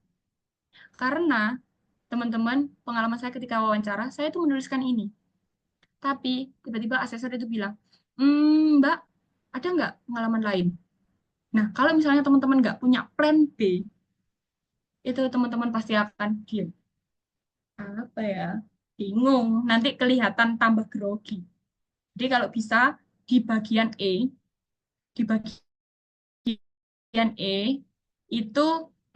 Karena teman-teman, pengalaman saya ketika wawancara, saya itu menuliskan ini. Tapi tiba-tiba asesor itu bilang, Mbak, ada nggak pengalaman lain? Nah, kalau misalnya teman-teman nggak punya plan B, itu teman-teman pasti akan diam. Apa ya? bingung, nanti kelihatan tambah grogi. Jadi kalau bisa di bagian E, di bagian E itu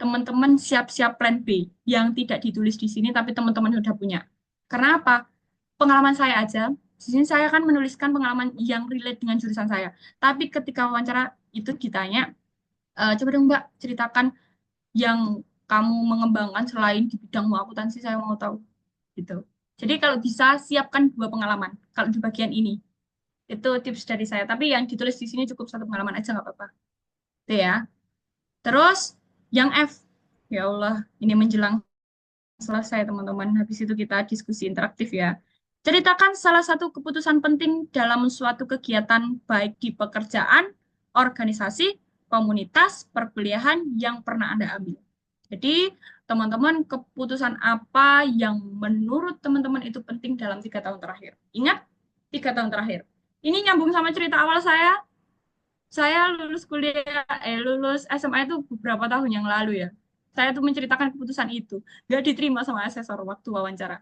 teman-teman siap-siap plan B yang tidak ditulis di sini tapi teman-teman sudah punya. Karena apa? Pengalaman saya aja, di sini saya kan menuliskan pengalaman yang relate dengan jurusan saya. Tapi ketika wawancara itu ditanya, coba dong Mbak ceritakan yang kamu mengembangkan selain di bidang akuntansi, saya mau tahu gitu. Jadi kalau bisa siapkan 2 pengalaman. Kalau di bagian ini itu tips dari saya. Tapi yang ditulis di sini cukup 1 pengalaman aja nggak apa-apa. Itu ya. Terus yang F, ya Allah, ini menjelang selesai teman-teman. Habis itu kita diskusi interaktif ya. Ceritakan salah satu keputusan penting dalam suatu kegiatan baik di pekerjaan, organisasi, komunitas, perkuliahan yang pernah Anda ambil. Jadi teman-teman keputusan apa yang menurut teman-teman itu penting dalam 3 tahun terakhir. Ingat 3 tahun terakhir. Ini nyambung sama cerita awal saya. Saya lulus kuliah, lulus SMA itu beberapa tahun yang lalu ya. Saya tuh menceritakan keputusan itu. Gak diterima sama asesor waktu wawancara.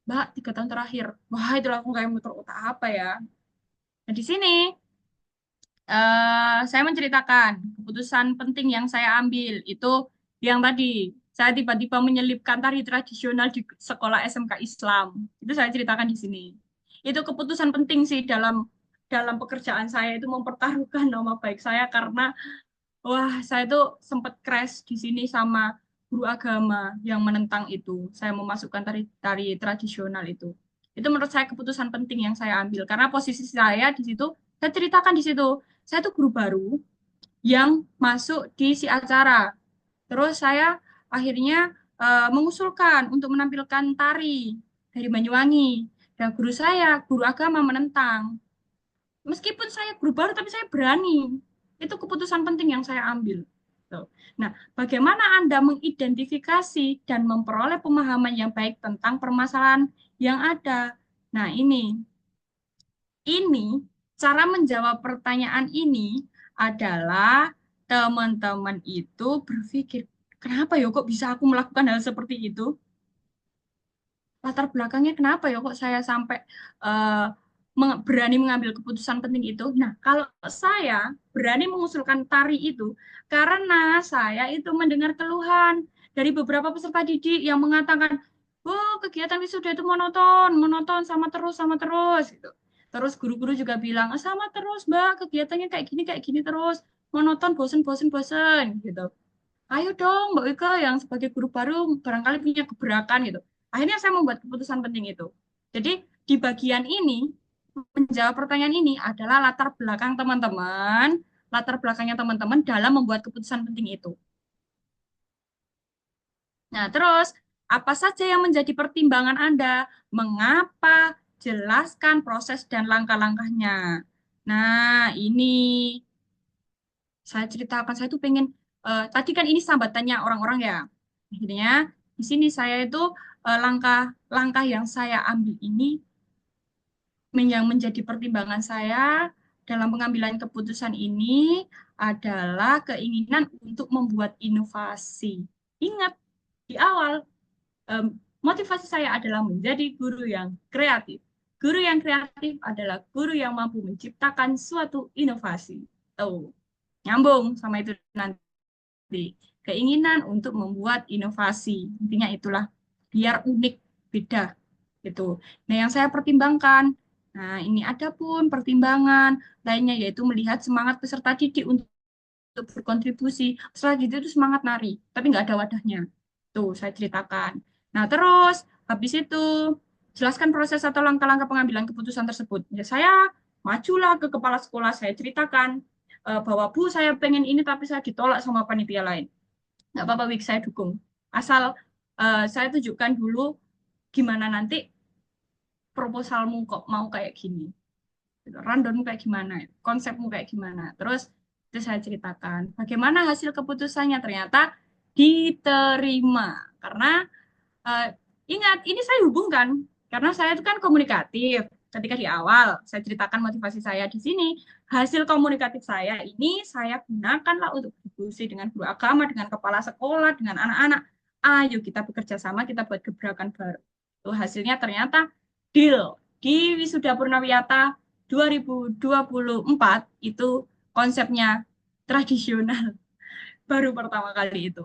Mbak, 3 tahun terakhir. Wah, itu langsung kayak muter otak apa ya. Nah, di sini saya menceritakan keputusan penting yang saya ambil. Itu yang tadi, saya tiba-tiba menyelipkan tari tradisional di sekolah SMK Islam. Itu saya ceritakan di sini. Itu keputusan penting sih dalam dalam pekerjaan saya itu mempertaruhkan nama baik saya karena wah, saya tuh sempat crash di sini sama guru agama yang menentang itu. Saya memasukkan tari tradisional itu. Itu menurut saya keputusan penting yang saya ambil karena posisi saya di situ, saya ceritakan di situ. Saya tuh guru baru yang masuk di si acara. Terus saya akhirnya mengusulkan untuk menampilkan tari dari Banyuwangi. Dan guru saya, guru agama menentang. Meskipun saya guru baru, tapi saya berani. Itu keputusan penting yang saya ambil. Tuh. Nah, bagaimana Anda mengidentifikasi dan memperoleh pemahaman yang baik tentang permasalahan yang ada? Nah, ini cara menjawab pertanyaan ini adalah teman-teman itu berpikir, kenapa ya kok bisa aku melakukan hal seperti itu? Latar belakangnya kenapa ya kok saya sampai eh, berani mengambil keputusan penting itu. Nah, kalau saya berani mengusulkan tari itu karena saya itu mendengar keluhan dari beberapa peserta didik yang mengatakan, "Oh, kegiatan wisuda itu monoton, monoton sama terus gitu." Terus guru-guru juga bilang, "Ah, sama terus, Mbak, kegiatannya kayak gini terus, monoton, bosen, bosen, bosen gitu." Ayo dong Mbak Wika yang sebagai guru baru barangkali punya gebrakan gitu. Akhirnya saya membuat keputusan penting itu. Jadi di bagian ini, menjawab pertanyaan ini adalah latar belakangnya teman-teman dalam membuat keputusan penting itu. Nah, terus apa saja yang menjadi pertimbangan Anda? Mengapa? Jelaskan proses dan langkah-langkahnya. Nah, ini saya ceritakan, saya tuh pengen, tadi kan ini sambatannya orang-orang ya. Akhirnya di sini saya itu langkah-langkah yang saya ambil ini yang menjadi pertimbangan saya dalam pengambilan keputusan ini adalah keinginan untuk membuat inovasi. Ingat, di awal motivasi saya adalah menjadi guru yang kreatif. Guru yang kreatif adalah guru yang mampu menciptakan suatu inovasi. Tuh, nyambung sama itu nanti. Keinginan untuk membuat inovasi. Intinya itulah, biar unik, beda. Gitu. Nah, yang saya pertimbangkan, nah ini ada pun pertimbangan lainnya, yaitu melihat semangat peserta didik untuk berkontribusi. Peserta didik itu semangat nari, tapi nggak ada wadahnya. Tuh, saya ceritakan. Nah, terus habis itu jelaskan proses atau langkah-langkah pengambilan keputusan tersebut. Ya, saya majulah ke kepala sekolah, saya ceritakan bahwa Bu, saya pengen ini tapi saya ditolak sama panitia lain. Nggak apa-apa, Wik, saya dukung. Asal saya tunjukkan dulu gimana nanti proposalmu kok mau kayak gini. Rundownmu kayak gimana, konsepmu kayak gimana. Terus itu saya ceritakan. Bagaimana hasil keputusannya, ternyata diterima. Karena eh, ingat, ini saya hubungkan. Karena saya itu kan komunikatif. Ketika di awal, saya ceritakan motivasi saya di sini. Hasil komunikatif saya ini saya gunakanlah untuk diskusi dengan guru agama, dengan kepala sekolah, dengan anak-anak. Ayo kita bekerja sama, kita buat gebrakan baru. Tuh hasilnya ternyata deal. Di Wisuda Purnawiyata 2024 itu konsepnya tradisional. Baru pertama kali itu.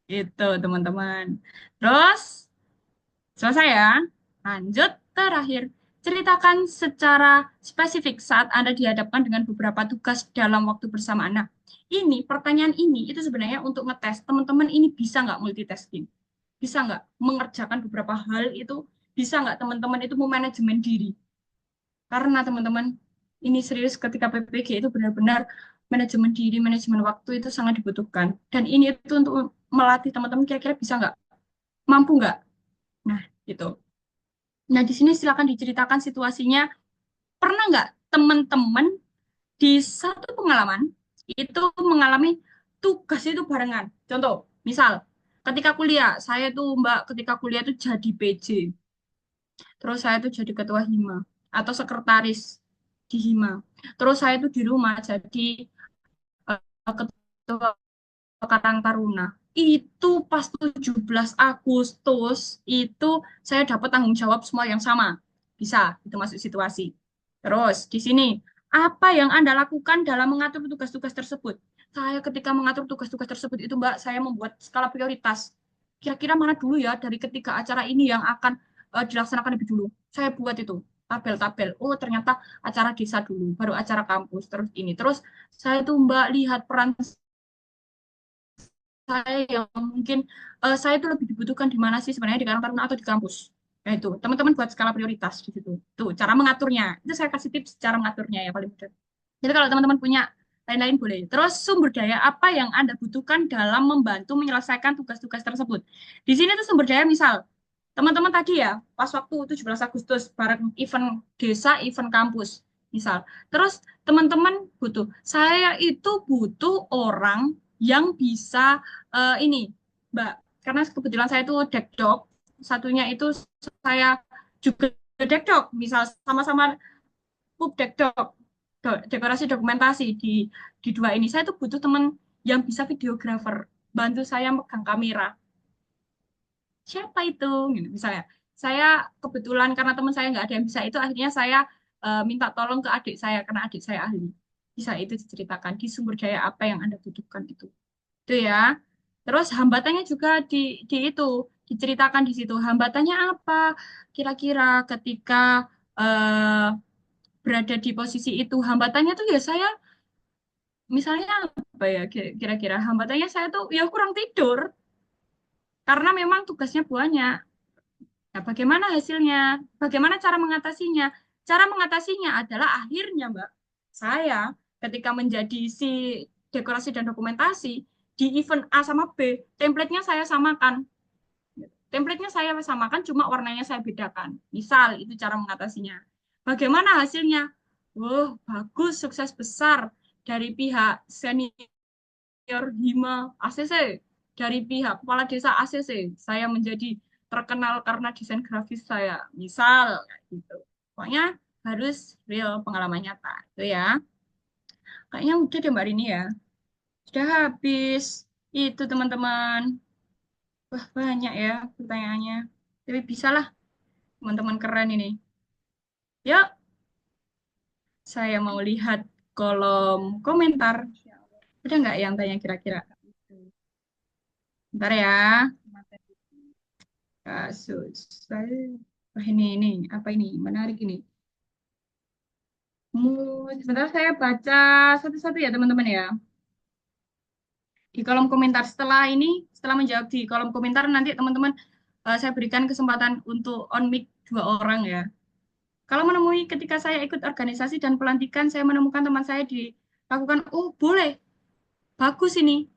Itu teman-teman. Terus selesai ya. Lanjut terakhir. Ceritakan secara spesifik saat Anda dihadapkan dengan beberapa tugas dalam waktu bersamaan. Nah, ini pertanyaan ini itu sebenarnya untuk ngetes teman-teman ini bisa nggak multitasking, bisa nggak mengerjakan beberapa hal itu, bisa nggak teman-teman itu memanajemen diri. Karena teman-teman ini serius ketika PPG itu benar-benar manajemen diri, manajemen waktu itu sangat dibutuhkan. Dan ini itu untuk melatih teman-teman kira-kira bisa nggak, mampu nggak. Nah, gitu. Nah, di sini silakan diceritakan situasinya. Pernah nggak teman-teman di satu pengalaman itu mengalami tugas itu barengan? Contoh, misal ketika kuliah, saya tuh Mbak ketika kuliah tuh jadi PJ, terus saya tuh jadi ketua hima atau sekretaris di hima. Terus saya tuh di rumah jadi ketua Karang Taruna. Itu pas 17 Agustus itu saya dapat tanggung jawab semua yang sama. Bisa, itu masuk situasi. Terus di sini, apa yang Anda lakukan dalam mengatur tugas-tugas tersebut? Saya ketika mengatur tugas-tugas tersebut itu Mbak, saya membuat skala prioritas. Kira-kira mana dulu ya dari ketiga acara ini yang akan dilaksanakan lebih dulu. Saya buat itu tabel-tabel. Oh, ternyata acara desa dulu, baru acara kampus, terus ini. Terus saya tuh Mbak lihat peran saya yang mungkin saya itu lebih dibutuhkan di mana sih sebenarnya di Karang Taruna atau di kampus. Nah itu, teman-teman buat skala prioritas di situ. Tuh, cara mengaturnya. Itu saya kasih tips cara mengaturnya ya paling mudah. Jadi kalau teman-teman punya lain-lain boleh. Terus sumber daya apa yang Anda butuhkan dalam membantu menyelesaikan tugas-tugas tersebut. Di sini tuh sumber daya misal, teman-teman tadi ya, pas waktu 17 Agustus, bareng event desa, event kampus, misal. Terus teman-teman butuh, saya itu butuh orang yang bisa ini, Mbak, karena kebetulan saya itu dekdok, satunya itu saya juga dekdok, misal sama-sama pup dekdok, dekorasi dokumentasi di dua ini. Saya tuh butuh teman yang bisa videografer, bantu saya megang kamera. Siapa itu? Gitu, misalnya, saya kebetulan karena teman saya nggak ada yang bisa itu, akhirnya saya minta tolong ke adik saya karena adik saya ahli. Bisa itu diceritakan di sumber daya apa yang Anda butuhkan itu. Itu ya. Terus hambatannya juga di itu diceritakan di situ. Hambatannya apa? Kira-kira ketika eh, berada di posisi itu, hambatannya tuh ya saya misalnya apa ya kira-kira hambatannya saya tuh ya kurang tidur karena memang tugasnya banyak. Nah, bagaimana hasilnya? Bagaimana cara mengatasinya? Cara mengatasinya adalah akhirnya, Mbak, saya ketika menjadi si dekorasi dan dokumentasi di event A sama B, template-nya saya samakan. Template-nya saya samakan, cuma warnanya saya bedakan. Misal, itu cara mengatasinya. Bagaimana hasilnya? Bagus, sukses besar dari pihak senior Hima ACC, dari pihak kepala desa ACC. Saya menjadi terkenal karena desain grafis saya. Misal, gitu. Pokoknya harus real pengalaman nyata. Itu ya. Kayaknya udah deh Mbak Rini ya. Sudah habis. Itu teman-teman. Wah, banyak ya pertanyaannya. Tapi bisa lah, teman-teman keren ini. Yuk, saya mau lihat kolom komentar. Ada nggak yang tanya kira-kira? Bentar ya. Kasus. Wah, ini. Apa ini? Menarik ini. Sebentar saya baca satu-satu ya, teman-teman ya. Di kolom komentar setelah ini, setelah menjawab di kolom komentar, nanti teman-teman saya berikan kesempatan untuk on mic 2 orang ya. Kalau menemui ketika saya ikut organisasi dan pelantikan, saya menemukan teman saya dilakukan, oh boleh, bagus ini,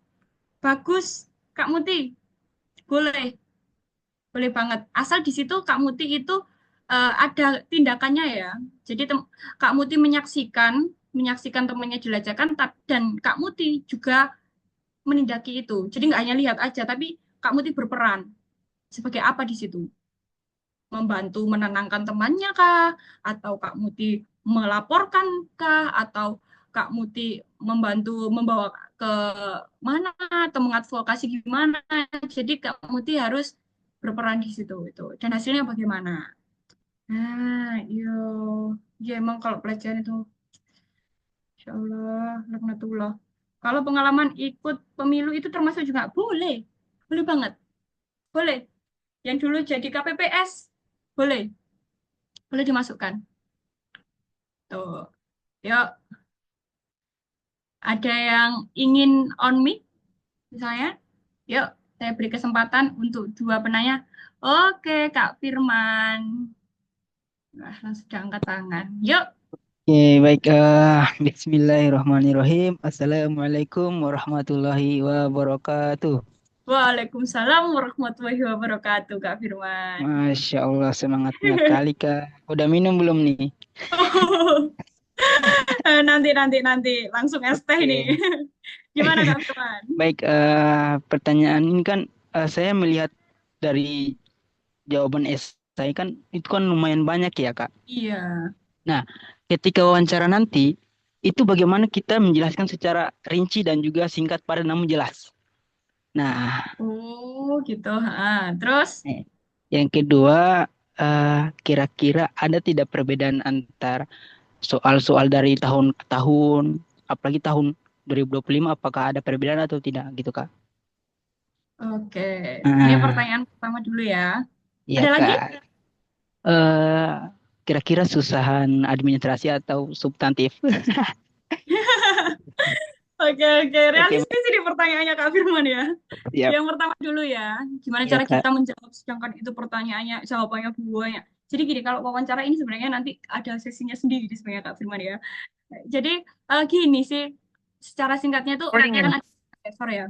bagus, Kak Muti, boleh, boleh banget. Asal di situ Kak Muti itu ada tindakannya ya. Jadi Kak Muti menyaksikan temannya dilecehkan, dan Kak Muti juga menindaki itu. Jadi nggak hanya lihat aja, tapi Kak Muti berperan sebagai apa di situ? Membantu menenangkan temannya kah? Atau Kak Muti melaporkan kah? Atau Kak Muti membantu membawa ke mana atau mengadvokasi gimana? Jadi Kak Muti harus berperan di situ itu. Dan hasilnya bagaimana? Nah, yo, ya emang kalau pelajaran itu, Insya Allah, laknatullah. Kalau pengalaman ikut pemilu itu termasuk juga boleh, boleh banget, boleh. Yang dulu jadi KPPS, boleh, boleh dimasukkan. Tuh, yuk, ada yang ingin on mic, misalnya, yuk, saya beri kesempatan untuk dua penanya. Oke, Kak Firman. Nah, langsung sudah angkat tangan. Yuk. Oke, baik. Bismillahirrahmanirrahim. Assalamualaikum warahmatullahi wabarakatuh. Waalaikumsalam warahmatullahi wabarakatuh, Kak Firman. Masya Allah, semangatnya kali, Kak. Udah minum belum nih? Nanti langsung es teh Oke. nih. Gimana Kak Firman? Baik, pertanyaan ini kan saya melihat dari jawaban esai kan itu kan lumayan banyak ya, Kak. Iya. Nah, ketika wawancara nanti, itu bagaimana kita menjelaskan secara rinci dan juga singkat padat namun jelas. Nah, Oh, gitu. Terus? yang kedua, kira-kira ada tidak perbedaan antara soal-soal dari tahun ke tahun, apalagi tahun 2025, apakah ada perbedaan atau tidak gitu, Kak? Oke. Ini Nah, pertanyaan pertama dulu ya. ya Ada lagi? Kak. Eh, Kira-kira susahan administrasi atau substantif? Oke. Oke, Realistis ini pertanyaannya Kak Firman ya. siap. Yang pertama dulu ya. Gimana Ya cara Kak. kita menjawab sedangkan itu pertanyaannya, jawabannya banyak. Jadi gini, kalau wawancara ini sebenarnya nanti ada sesinya sendiri sebenarnya Kak Firman ya. Jadi gini sih, secara singkatnya tuh kan ada asesor ya.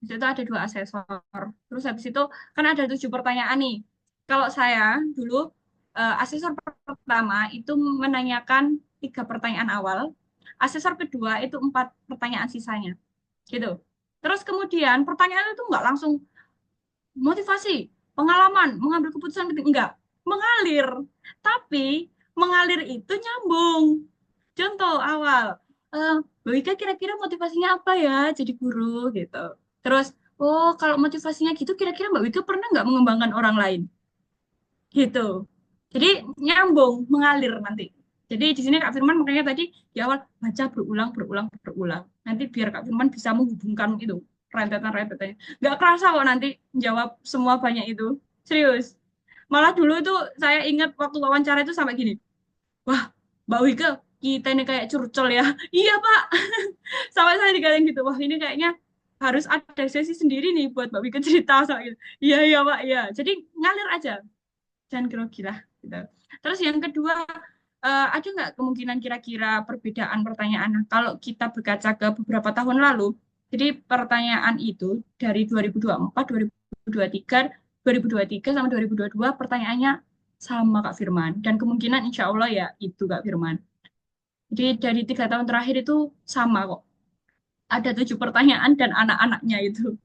Di situ ada dua asesor. Terus habis itu kan ada 7 pertanyaan nih. Kalau saya dulu asesor pertama itu menanyakan 3 pertanyaan awal. Asesor kedua itu 4 pertanyaan sisanya. Gitu. Terus kemudian pertanyaan itu nggak langsung motivasi, pengalaman, mengambil keputusan penting. Enggak. Mengalir. Tapi mengalir itu nyambung. Contoh awal, Mbak Wika kira-kira motivasinya apa ya jadi guru gitu. Terus, oh kalau motivasinya gitu kira-kira Mbak Wika pernah nggak mengembangkan orang lain? Gitu. Jadi nyambung, mengalir nanti. Jadi di sini Kak Firman makanya tadi di awal baca berulang. Nanti biar Kak Firman bisa menghubungkan itu rentetan-rentetannya. Nggak kerasa kok nanti jawab semua banyak itu. Serius. Malah dulu itu saya ingat waktu wawancara itu sampai gini. Wah, Mbak Wika, kita ini kayak curcol ya. Iya, Pak. Sampai saya dikatain gitu. Wah, ini kayaknya harus ada sesi sendiri nih buat Mbak Wika cerita. Soal gitu. Iya, Pak. Iya. Jadi ngalir aja. Jangan grogi lah. Gitu. Terus yang kedua, ada nggak kemungkinan kira-kira perbedaan pertanyaan? Nah, kalau kita berkaca ke beberapa tahun lalu, jadi pertanyaan itu dari 2024, 2023, 2023 sama 2022 pertanyaannya sama Kak Firman. Dan kemungkinan insya Allah ya itu Kak Firman. Jadi dari 3 tahun terakhir itu sama kok. Ada 7 pertanyaan dan anak-anaknya itu.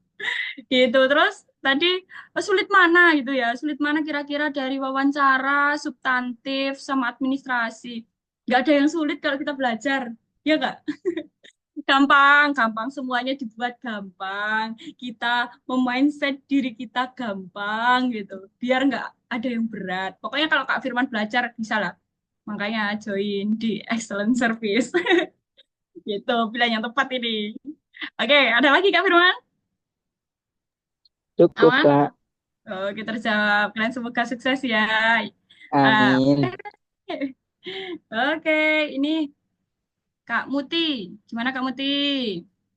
Gitu. Terus tadi sulit mana gitu ya? Sulit mana kira-kira dari wawancara, substantif, sama administrasi? Nggak ada yang sulit kalau kita belajar. Ya nggak? Gampang. Semuanya dibuat gampang. Kita memindset diri kita gampang gitu. Biar nggak ada yang berat. Pokoknya kalau Kak Firman belajar, bisa lah. Makanya join di Excellent Service. Gitu, pilihan yang tepat ini. Oke, ada lagi Kak Firman? Cukup, Aman? Kak. Oke, terjawab. Kalian semoga sukses ya. Ah, Amin. Oke, ini Kak Muti. Gimana Kak Muti?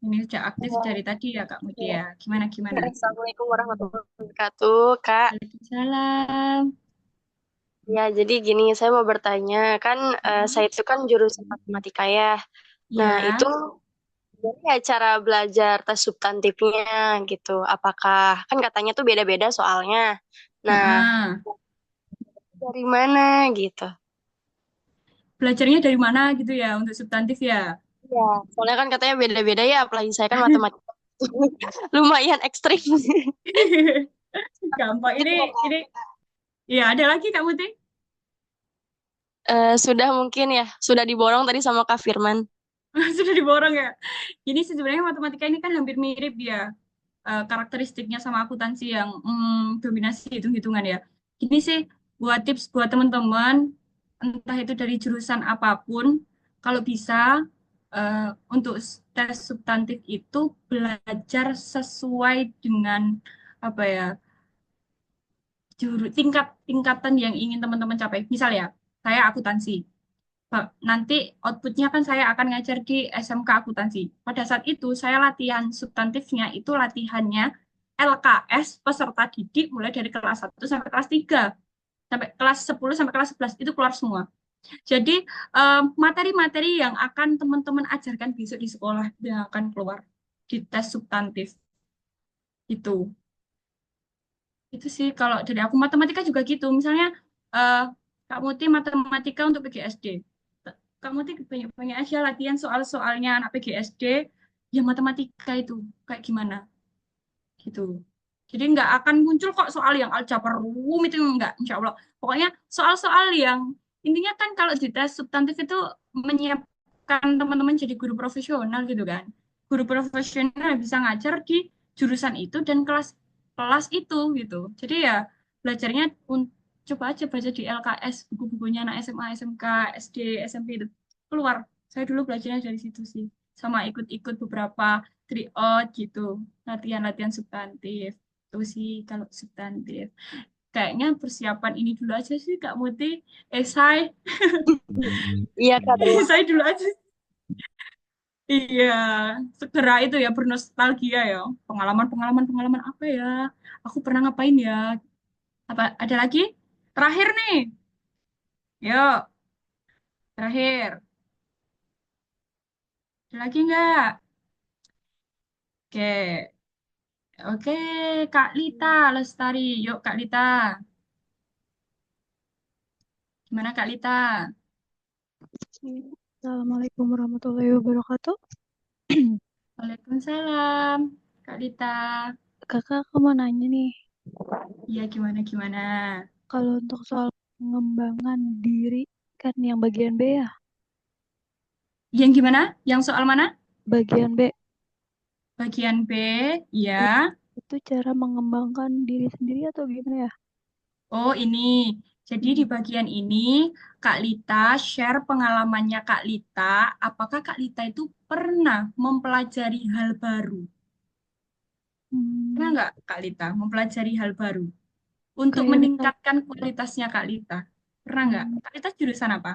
Ini sudah aktif dari tadi ya Kak Muti Ya. ya. Gimana? Assalamualaikum warahmatullahi wabarakatuh, Kak. Waalaikumsalam. Ya, jadi gini, saya mau bertanya, kan Hmm, saya itu kan jurusan matematika ya. Nah, itu iya. gimana ya cara belajar tes substantifnya gitu? Apakah, kan katanya tuh beda-beda soalnya. Nah, Heeh. dari mana gitu? Belajarnya dari mana gitu ya untuk substantif ya? Ya, soalnya kan katanya beda-beda ya, apalagi saya kan matematika lumayan ekstrim. Gampang. Mungkin Bapak, Ini ya ada lagi Kak Muti? sudah mungkin ya, sudah diborong tadi sama Kak Firman. Sudah diborong ya. Ini sebenarnya matematika ini kan hampir mirip ya. karakteristiknya sama akuntansi yang dominasi hitung-hitungan ya. Gini sih, buat tips buat teman-teman, entah itu dari jurusan apapun, kalau bisa untuk tes substantif itu belajar sesuai dengan apa ya tingkatan yang ingin teman-teman capai. Misal ya, saya akuntansi. Nanti outputnya kan saya akan ngajar di SMK akuntansi. Pada saat itu saya latihan substantifnya itu latihannya LKS peserta didik mulai dari kelas 1 sampai kelas 3 sampai kelas 10 sampai kelas 11 itu keluar semua. Jadi materi-materi yang akan teman-teman ajarkan besok di sekolah yang akan keluar di tes substantif itu. Itu sih kalau dari aku matematika juga gitu. Misalnya eh Kak Muti matematika untuk PGSD. Kak Muti banyak-banyak aja latihan soal-soalnya anak PGSD yang matematika itu kayak gimana gitu. Jadi nggak akan muncul kok soal yang aljabar rumit itu enggak, insya Allah. Pokoknya soal-soal yang intinya kan kalau di tes substantif itu menyiapkan teman-teman jadi guru profesional gitu kan. Guru profesional yang bisa ngajar di jurusan itu dan kelas itu gitu. Jadi ya belajarnya coba aja baca di LKS, buku-bukunya anak SMA, SMK, SD, SMP itu keluar. Saya dulu belajarnya dari situ sih. Sama ikut-ikut beberapa tryout gitu, latihan-latihan substantif. Itu sih kalau substantif. Kayaknya persiapan ini dulu aja sih Kak Muti. Esai, Iya, Kak. esai dulu aja. Iya, segera itu ya bernostalgia ya. Pengalaman apa ya? Aku pernah ngapain ya? Apa ada lagi? Terakhir nih. Yuk, terakhir. Ada lagi nggak? Oke. Oke, Kak Lita Lestari. Yuk, Kak Lita. Gimana Kak Lita? Assalamualaikum warahmatullahi wabarakatuh. Waalaikumsalam, Kak Lita. Kakak, aku mau nanya nih, Iya, gimana? kalau untuk soal pengembangan diri, kan yang bagian B ya? Yang gimana? Yang soal mana? Bagian B, Bagian B, ya. itu cara mengembangkan diri sendiri atau gimana ya? Oh, ini. Jadi di bagian ini, Kak Lita share pengalamannya Kak Lita. Apakah Kak Lita itu pernah mempelajari hal baru? Pernah Hmm, nggak Kak Lita mempelajari hal baru untuk kayak misal meningkatkan kualitasnya Kak Lita? Pernah nggak? Kak Lita jurusan apa?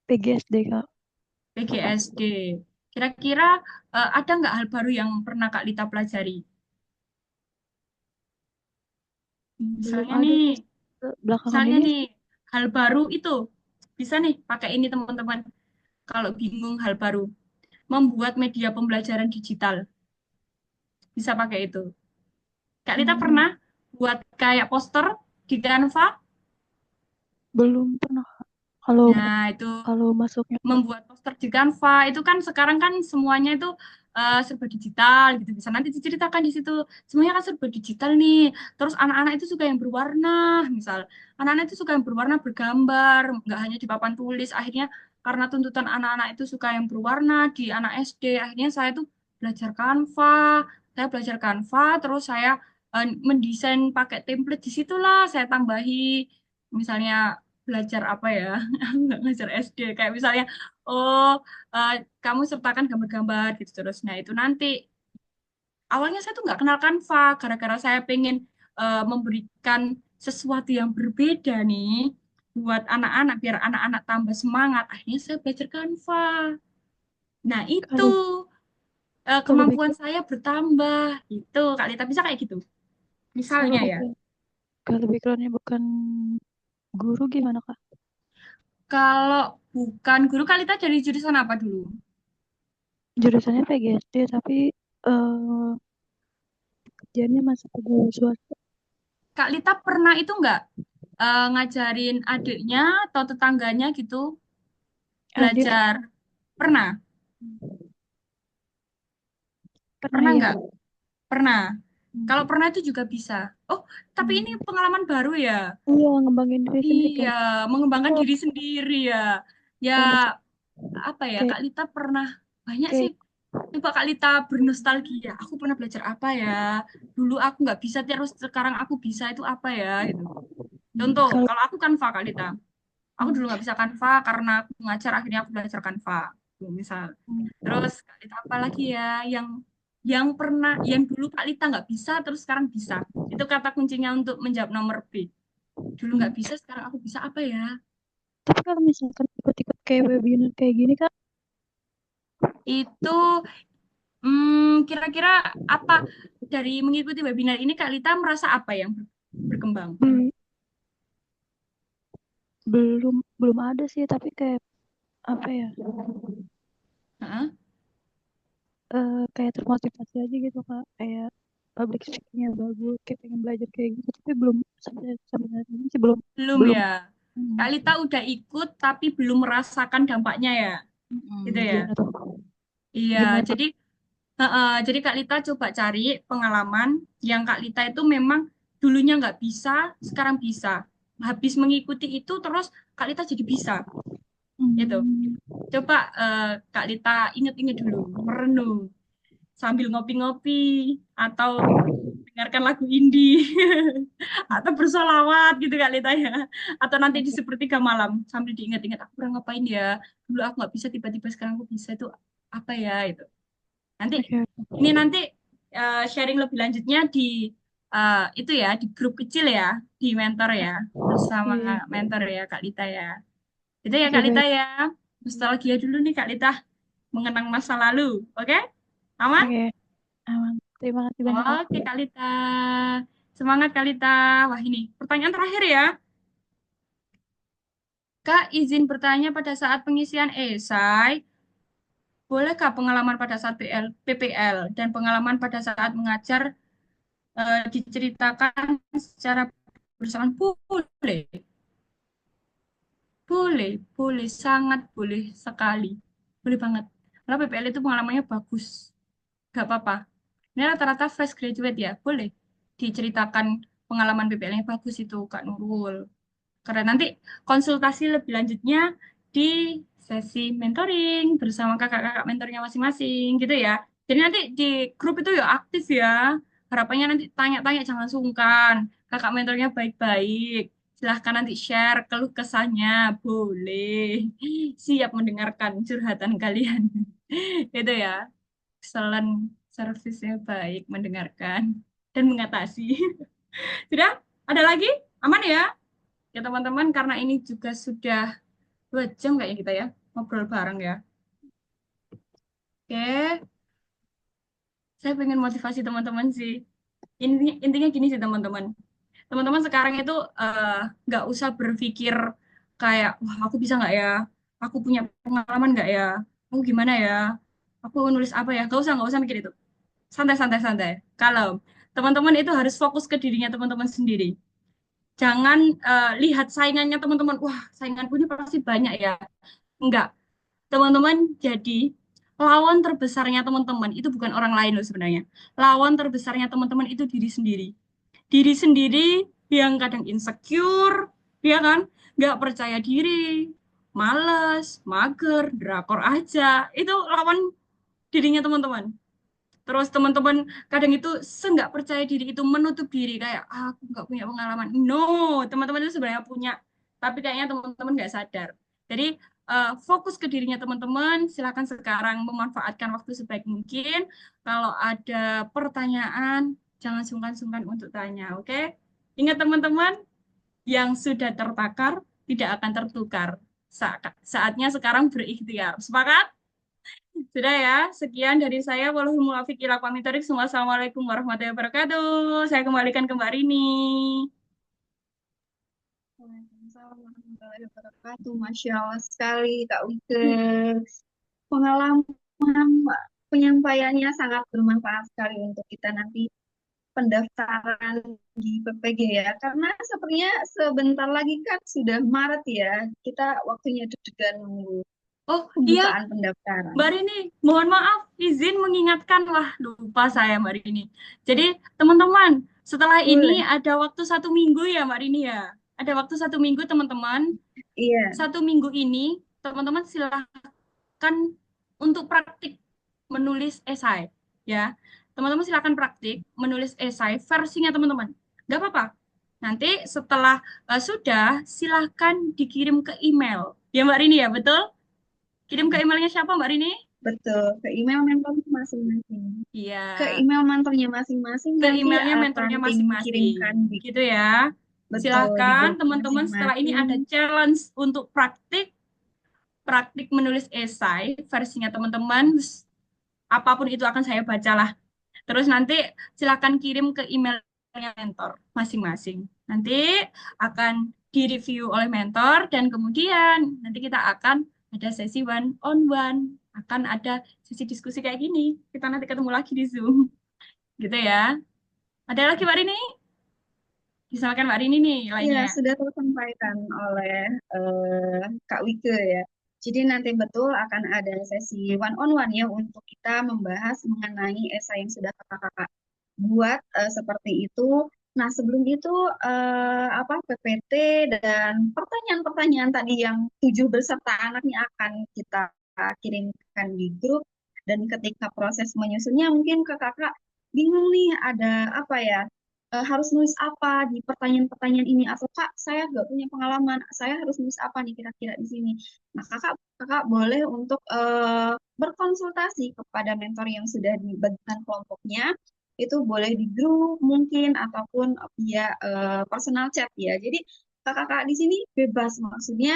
PGSD, Kak. PGSD. Kira-kira ada nggak hal baru yang pernah Kak Lita pelajari? Belum Misalnya ada nih, tuh belakangan misalnya ini nih, sih. hal baru itu bisa nih pakai ini teman-teman. Kalau bingung hal baru, membuat media pembelajaran digital bisa pakai itu. Kak Lita Hmm, pernah buat kayak poster di Canva? belum pernah. Kalau Nah, itu kalau masuknya ke membuat poster di Canva itu kan sekarang kan semuanya itu serba digital gitu, bisa nanti diceritakan di situ semuanya kan serba digital nih, terus anak-anak itu suka yang berwarna, misal anak-anak itu suka yang berwarna bergambar nggak hanya di papan tulis, akhirnya karena tuntutan anak-anak itu suka yang berwarna di anak SD, akhirnya saya tuh belajar Canva, terus saya mendesain pakai template di situlah saya tambahi misalnya belajar apa ya nggak ngajar SD kayak misalnya oh eh, kamu sertakan gambar-gambar gitu terus nah itu nanti awalnya saya tuh nggak kenal Canva gara-gara saya pengen memberikan sesuatu yang berbeda nih buat anak-anak biar anak-anak tambah semangat akhirnya saya belajar Canva nah itu kalau lebih kemampuan ke saya bertambah gitu kali tapi bisa kayak gitu kalau misalnya ya bukan kalau backgroundnya bukan guru gimana, Kak? kalau bukan guru Kalita dari jurusan apa dulu Jurusannya PGSD tapi eh kerjanya masih ke guru swasta. Kak Lita pernah itu nggak ngajarin adiknya atau tetangganya gitu Adik belajar? Pernah? pernah Pernah ya. nggak? Pernah. Kalau pernah itu juga bisa. Oh, tapi ini Hmm. pengalaman baru ya. Iya, ngembangin diri sendiri Iya, kayak mengembangkan oh, diri sendiri ya. Ya, kalau apa ya? kayak Kak Lita pernah banyak kayak sih. Coba Kak Lita bernostalgia. Aku pernah belajar apa ya? Dulu aku nggak bisa, terus sekarang aku bisa itu apa ya? Gitu. Contoh, Kalau kalau aku Canva Kak Lita. Aku dulu nggak bisa Canva karena aku ngajar, akhirnya aku belajar Canva. Tuh, misal. Terus Kak Lita apa lagi ya? Yang dulu Kak Lita nggak bisa, terus sekarang bisa. Itu kata kuncinya untuk menjawab nomor B. Dulu nggak bisa, sekarang aku bisa apa ya? tapi kalau misalkan ikut-ikut kayak webinar kayak gini Kak, Itu kira-kira apa dari mengikuti webinar ini Kak Lita merasa apa yang berkembang? bel- belum belum ada sih, tapi kayak apa ya? Heeh. Kayak termotivasi aja gitu Kak, kayak public speakingnya bagus, kayak pengen belajar kayak gitu, tapi belum sampai sampai saat ini sih belum Belum belum. ya. Hmm, Kak Lita udah ikut tapi belum merasakan dampaknya ya. Gitu ya. gimana tuh? Iya, Gimana tuh? jadi Kak Lita coba cari pengalaman yang Kak Lita itu memang dulunya nggak bisa, sekarang bisa. Habis mengikuti itu terus Kak Lita jadi bisa. Gitu. Hmm, Coba Kak Lita inget-inget dulu, merenung sambil ngopi-ngopi atau dengarkan lagu indie atau bersolawat gitu Kak Lita ya. Atau nanti di oke sepertiga malam sambil diingat-ingat aku pernah ngapain ya. Dulu aku nggak bisa, tiba-tiba sekarang aku bisa itu apa ya itu. Nanti oke. ini nanti sharing lebih lanjutnya di itu ya di grup kecil ya di mentor ya bersama Iya, mentor ya Kak Lita ya. Itu ya oke Kak Lita baik. ya. Nostalgia dulu nih Kak Lita mengenang masa lalu. Oke? Aman? Oke, aman. Terima kasih banyak Kak. Oke Kak Lita. Semangat Kak Lita. Wah ini pertanyaan terakhir ya. Kak izin bertanya pada saat pengisian esai, bolehkah pengalaman pada saat PPL dan pengalaman pada saat mengajar diceritakan secara bersamaan? Boleh, boleh, boleh, sangat boleh sekali. Boleh banget. Karena PPL itu pengalamannya bagus. Gak apa-apa. Ini rata-rata fresh graduate ya, boleh diceritakan pengalaman PPL-nya bagus itu, Kak Nurul. Karena nanti konsultasi lebih lanjutnya di sesi mentoring bersama kakak-kakak mentornya masing-masing gitu ya. Jadi nanti di grup itu ya aktif ya. Harapannya nanti tanya-tanya jangan sungkan. Kakak mentornya baik-baik. Silahkan nanti share keluh kesahnya. Boleh. Siap mendengarkan curhatan kalian. Itu ya. Excellent service-nya baik mendengarkan dan mengatasi. Sudah? Ada lagi? Aman ya? Ya teman-teman, karena ini juga sudah 2 jam kayaknya kita ya ngobrol bareng ya. Oke, saya pengen motivasi teman-teman sih. Intinya gini sih teman-teman. Teman-teman sekarang itu eh, nggak usah berpikir kayak, wah aku bisa nggak ya? Aku punya pengalaman nggak ya? Aku gimana ya? Aku nulis apa ya? Nggak usah mikir itu. Santai, santai, santai. Kalau teman-teman itu harus fokus ke dirinya teman-teman sendiri. Jangan lihat saingannya teman-teman. Wah, sainganku ini pasti banyak ya. Enggak. Teman-teman, jadi lawan terbesarnya teman-teman itu bukan orang lain loh sebenarnya. Lawan terbesarnya teman-teman itu diri sendiri. Diri sendiri yang kadang insecure, ya kan? Nggak percaya diri, males, mager, drakor aja. Itu lawan dirinya teman-teman. Terus teman-teman kadang itu nggak percaya diri itu menutup diri kayak "Ah, aku nggak punya pengalaman." No, teman-teman itu sebenarnya punya, tapi kayaknya teman-teman nggak sadar. Jadi fokus ke dirinya teman-teman. Silakan sekarang memanfaatkan waktu sebaik mungkin. Kalau ada pertanyaan, jangan sungkan-sungkan untuk tanya. Oke? Ingat teman-teman, yang sudah tertakar tidak akan tertukar. Saatnya sekarang berikhtiar. Sepakat? Sudah ya, sekian dari saya. Wallahul muwaffiq ila aqwamit thoriq. Wassalamualaikum warahmatullahi wabarakatuh. Saya kembalikan ke Mbak Rini. Waalaikumsalam warahmatullahi wabarakatuh. Masya Allah sekali, Kak Wige. Pengalaman penyampaiannya sangat bermanfaat sekali untuk kita nanti pendaftaran di PPG ya. Karena sepertinya sebentar lagi kan sudah Maret ya. Kita waktunya deg-degan nunggu Oh iya, pembukaan pendaftaran. Mbak Rini, mohon maaf, izin mengingatkan. Wah, lupa saya Mbak Rini. Jadi, teman-teman, setelah ini Boleh. ada waktu 1 minggu ya Mbak Rini ya. Ada waktu 1 minggu teman-teman. Iya. 1 minggu ini, teman-teman silahkan untuk praktik. menulis esai ya. Teman-teman silakan praktik menulis esai versinya teman-teman. Gak apa-apa. Nanti setelah sudah silahkan dikirim ke email. Ya Mbak Rini ya, betul? Kirim ke emailnya siapa Mbak Rini? Betul, ke email mentornya masing-masing. Iya, Ke email mentornya masing-masing ke nanti emailnya akan mentornya tim masing-masing. kirimkan di Gitu ya. betul di Silahkan grup teman-teman setelah ini masing-masing. ada challenge untuk praktik menulis esai versinya teman-teman. Apapun itu akan saya bacalah. Terus nanti silakan kirim ke emailnya mentor masing-masing. Nanti akan direview oleh mentor dan kemudian nanti kita akan ada sesi one on one, akan ada sesi diskusi kayak gini. Kita nanti ketemu lagi di Zoom, gitu ya. Ada lagi Mbak Rini? Misalkan Mbak Rini nih Iya, lainnya. sudah tersampaikan oleh Kak Wike ya. Jadi nanti betul akan ada sesi one on one ya untuk kita membahas mengenai esai yang sudah kakak-kakak buat seperti itu. Nah, sebelum itu apa PPT dan pertanyaan-pertanyaan tadi yang 7 beserta anaknya akan kita kirimkan di grup dan ketika proses menyusunnya mungkin ke kakak bingung nih ada apa ya harus nulis apa di pertanyaan-pertanyaan ini atau Kak saya nggak punya pengalaman saya harus nulis apa nih kira-kira di sini. Nah kakak kakak boleh untuk berkonsultasi kepada mentor yang sudah dibagikan kelompoknya itu boleh di grup mungkin ataupun via personal chat ya. Jadi kakak-kakak di sini bebas maksudnya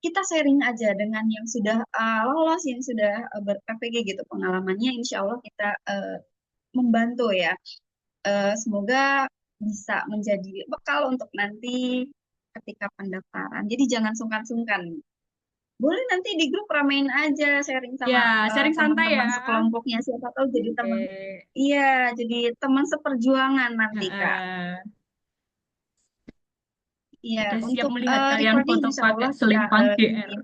kita sharing aja dengan yang sudah lolos yang sudah ber-PPG gitu pengalamannya insya Allah kita membantu ya. Semoga bisa menjadi bekal untuk nanti ketika pendaftaran. Jadi jangan sungkan-sungkan. Boleh nanti di grup ramein aja sharing sama Ya, sharing santai ya. teman-teman sekelompoknya. Siapa tahu jadi teman. Oke. Iya, jadi teman seperjuangan nanti, Kak. Heeh. Iya, Udah siap untuk melihat kalian recording foto insya pakai Allah kita selempang GR. kirim.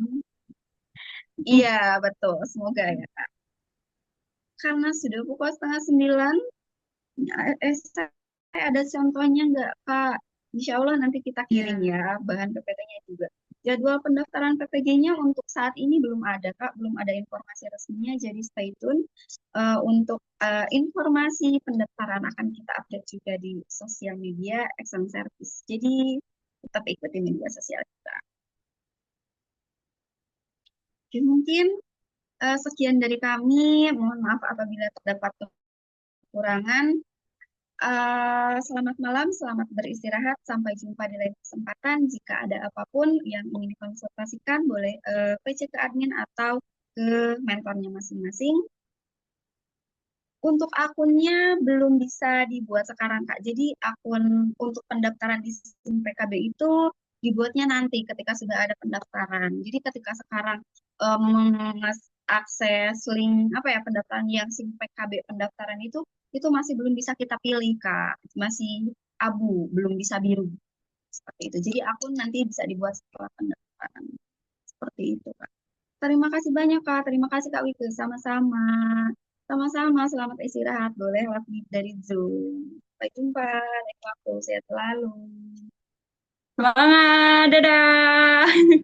Iya, betul. Semoga ya, Kak. Karena sudah pukul setengah 9, saya ada contohnya nggak, Kak? Insya Allah nanti kita kirim Ya. ya, bahan PPT-nya juga. Jadwal pendaftaran PPG-nya untuk saat ini belum ada, Kak. Belum ada informasi resminya, jadi stay tune. Untuk informasi pendaftaran akan kita update juga di sosial media Action Service. Jadi tetap ikuti media sosial kita. Oke, mungkin sekian dari kami. Mohon maaf apabila terdapat kekurangan. Selamat malam, selamat beristirahat. Sampai jumpa di lain kesempatan. Jika ada apapun yang ingin dikonsultasikan, boleh PC ke admin atau ke mentornya masing-masing. Untuk akunnya belum bisa dibuat sekarang, Kak. Jadi akun untuk pendaftaran di SIM PKB itu dibuatnya nanti ketika sudah ada pendaftaran. Jadi ketika sekarang mengakses link apa ya pendaftaran yang SIM PKB pendaftaran itu masih belum bisa kita pilih, Kak. Masih abu, belum bisa biru. Seperti itu. Jadi akun nanti bisa dibuat setelah pendaftaran. Seperti itu, Kak. Terima kasih banyak, Kak. Terima kasih, Kak Wike. Sama-sama. Sama-sama. Selamat istirahat. Boleh lewat dari Zoom. Sampai jumpa. Lain waktu. Sehat selalu. Semangat, dadah.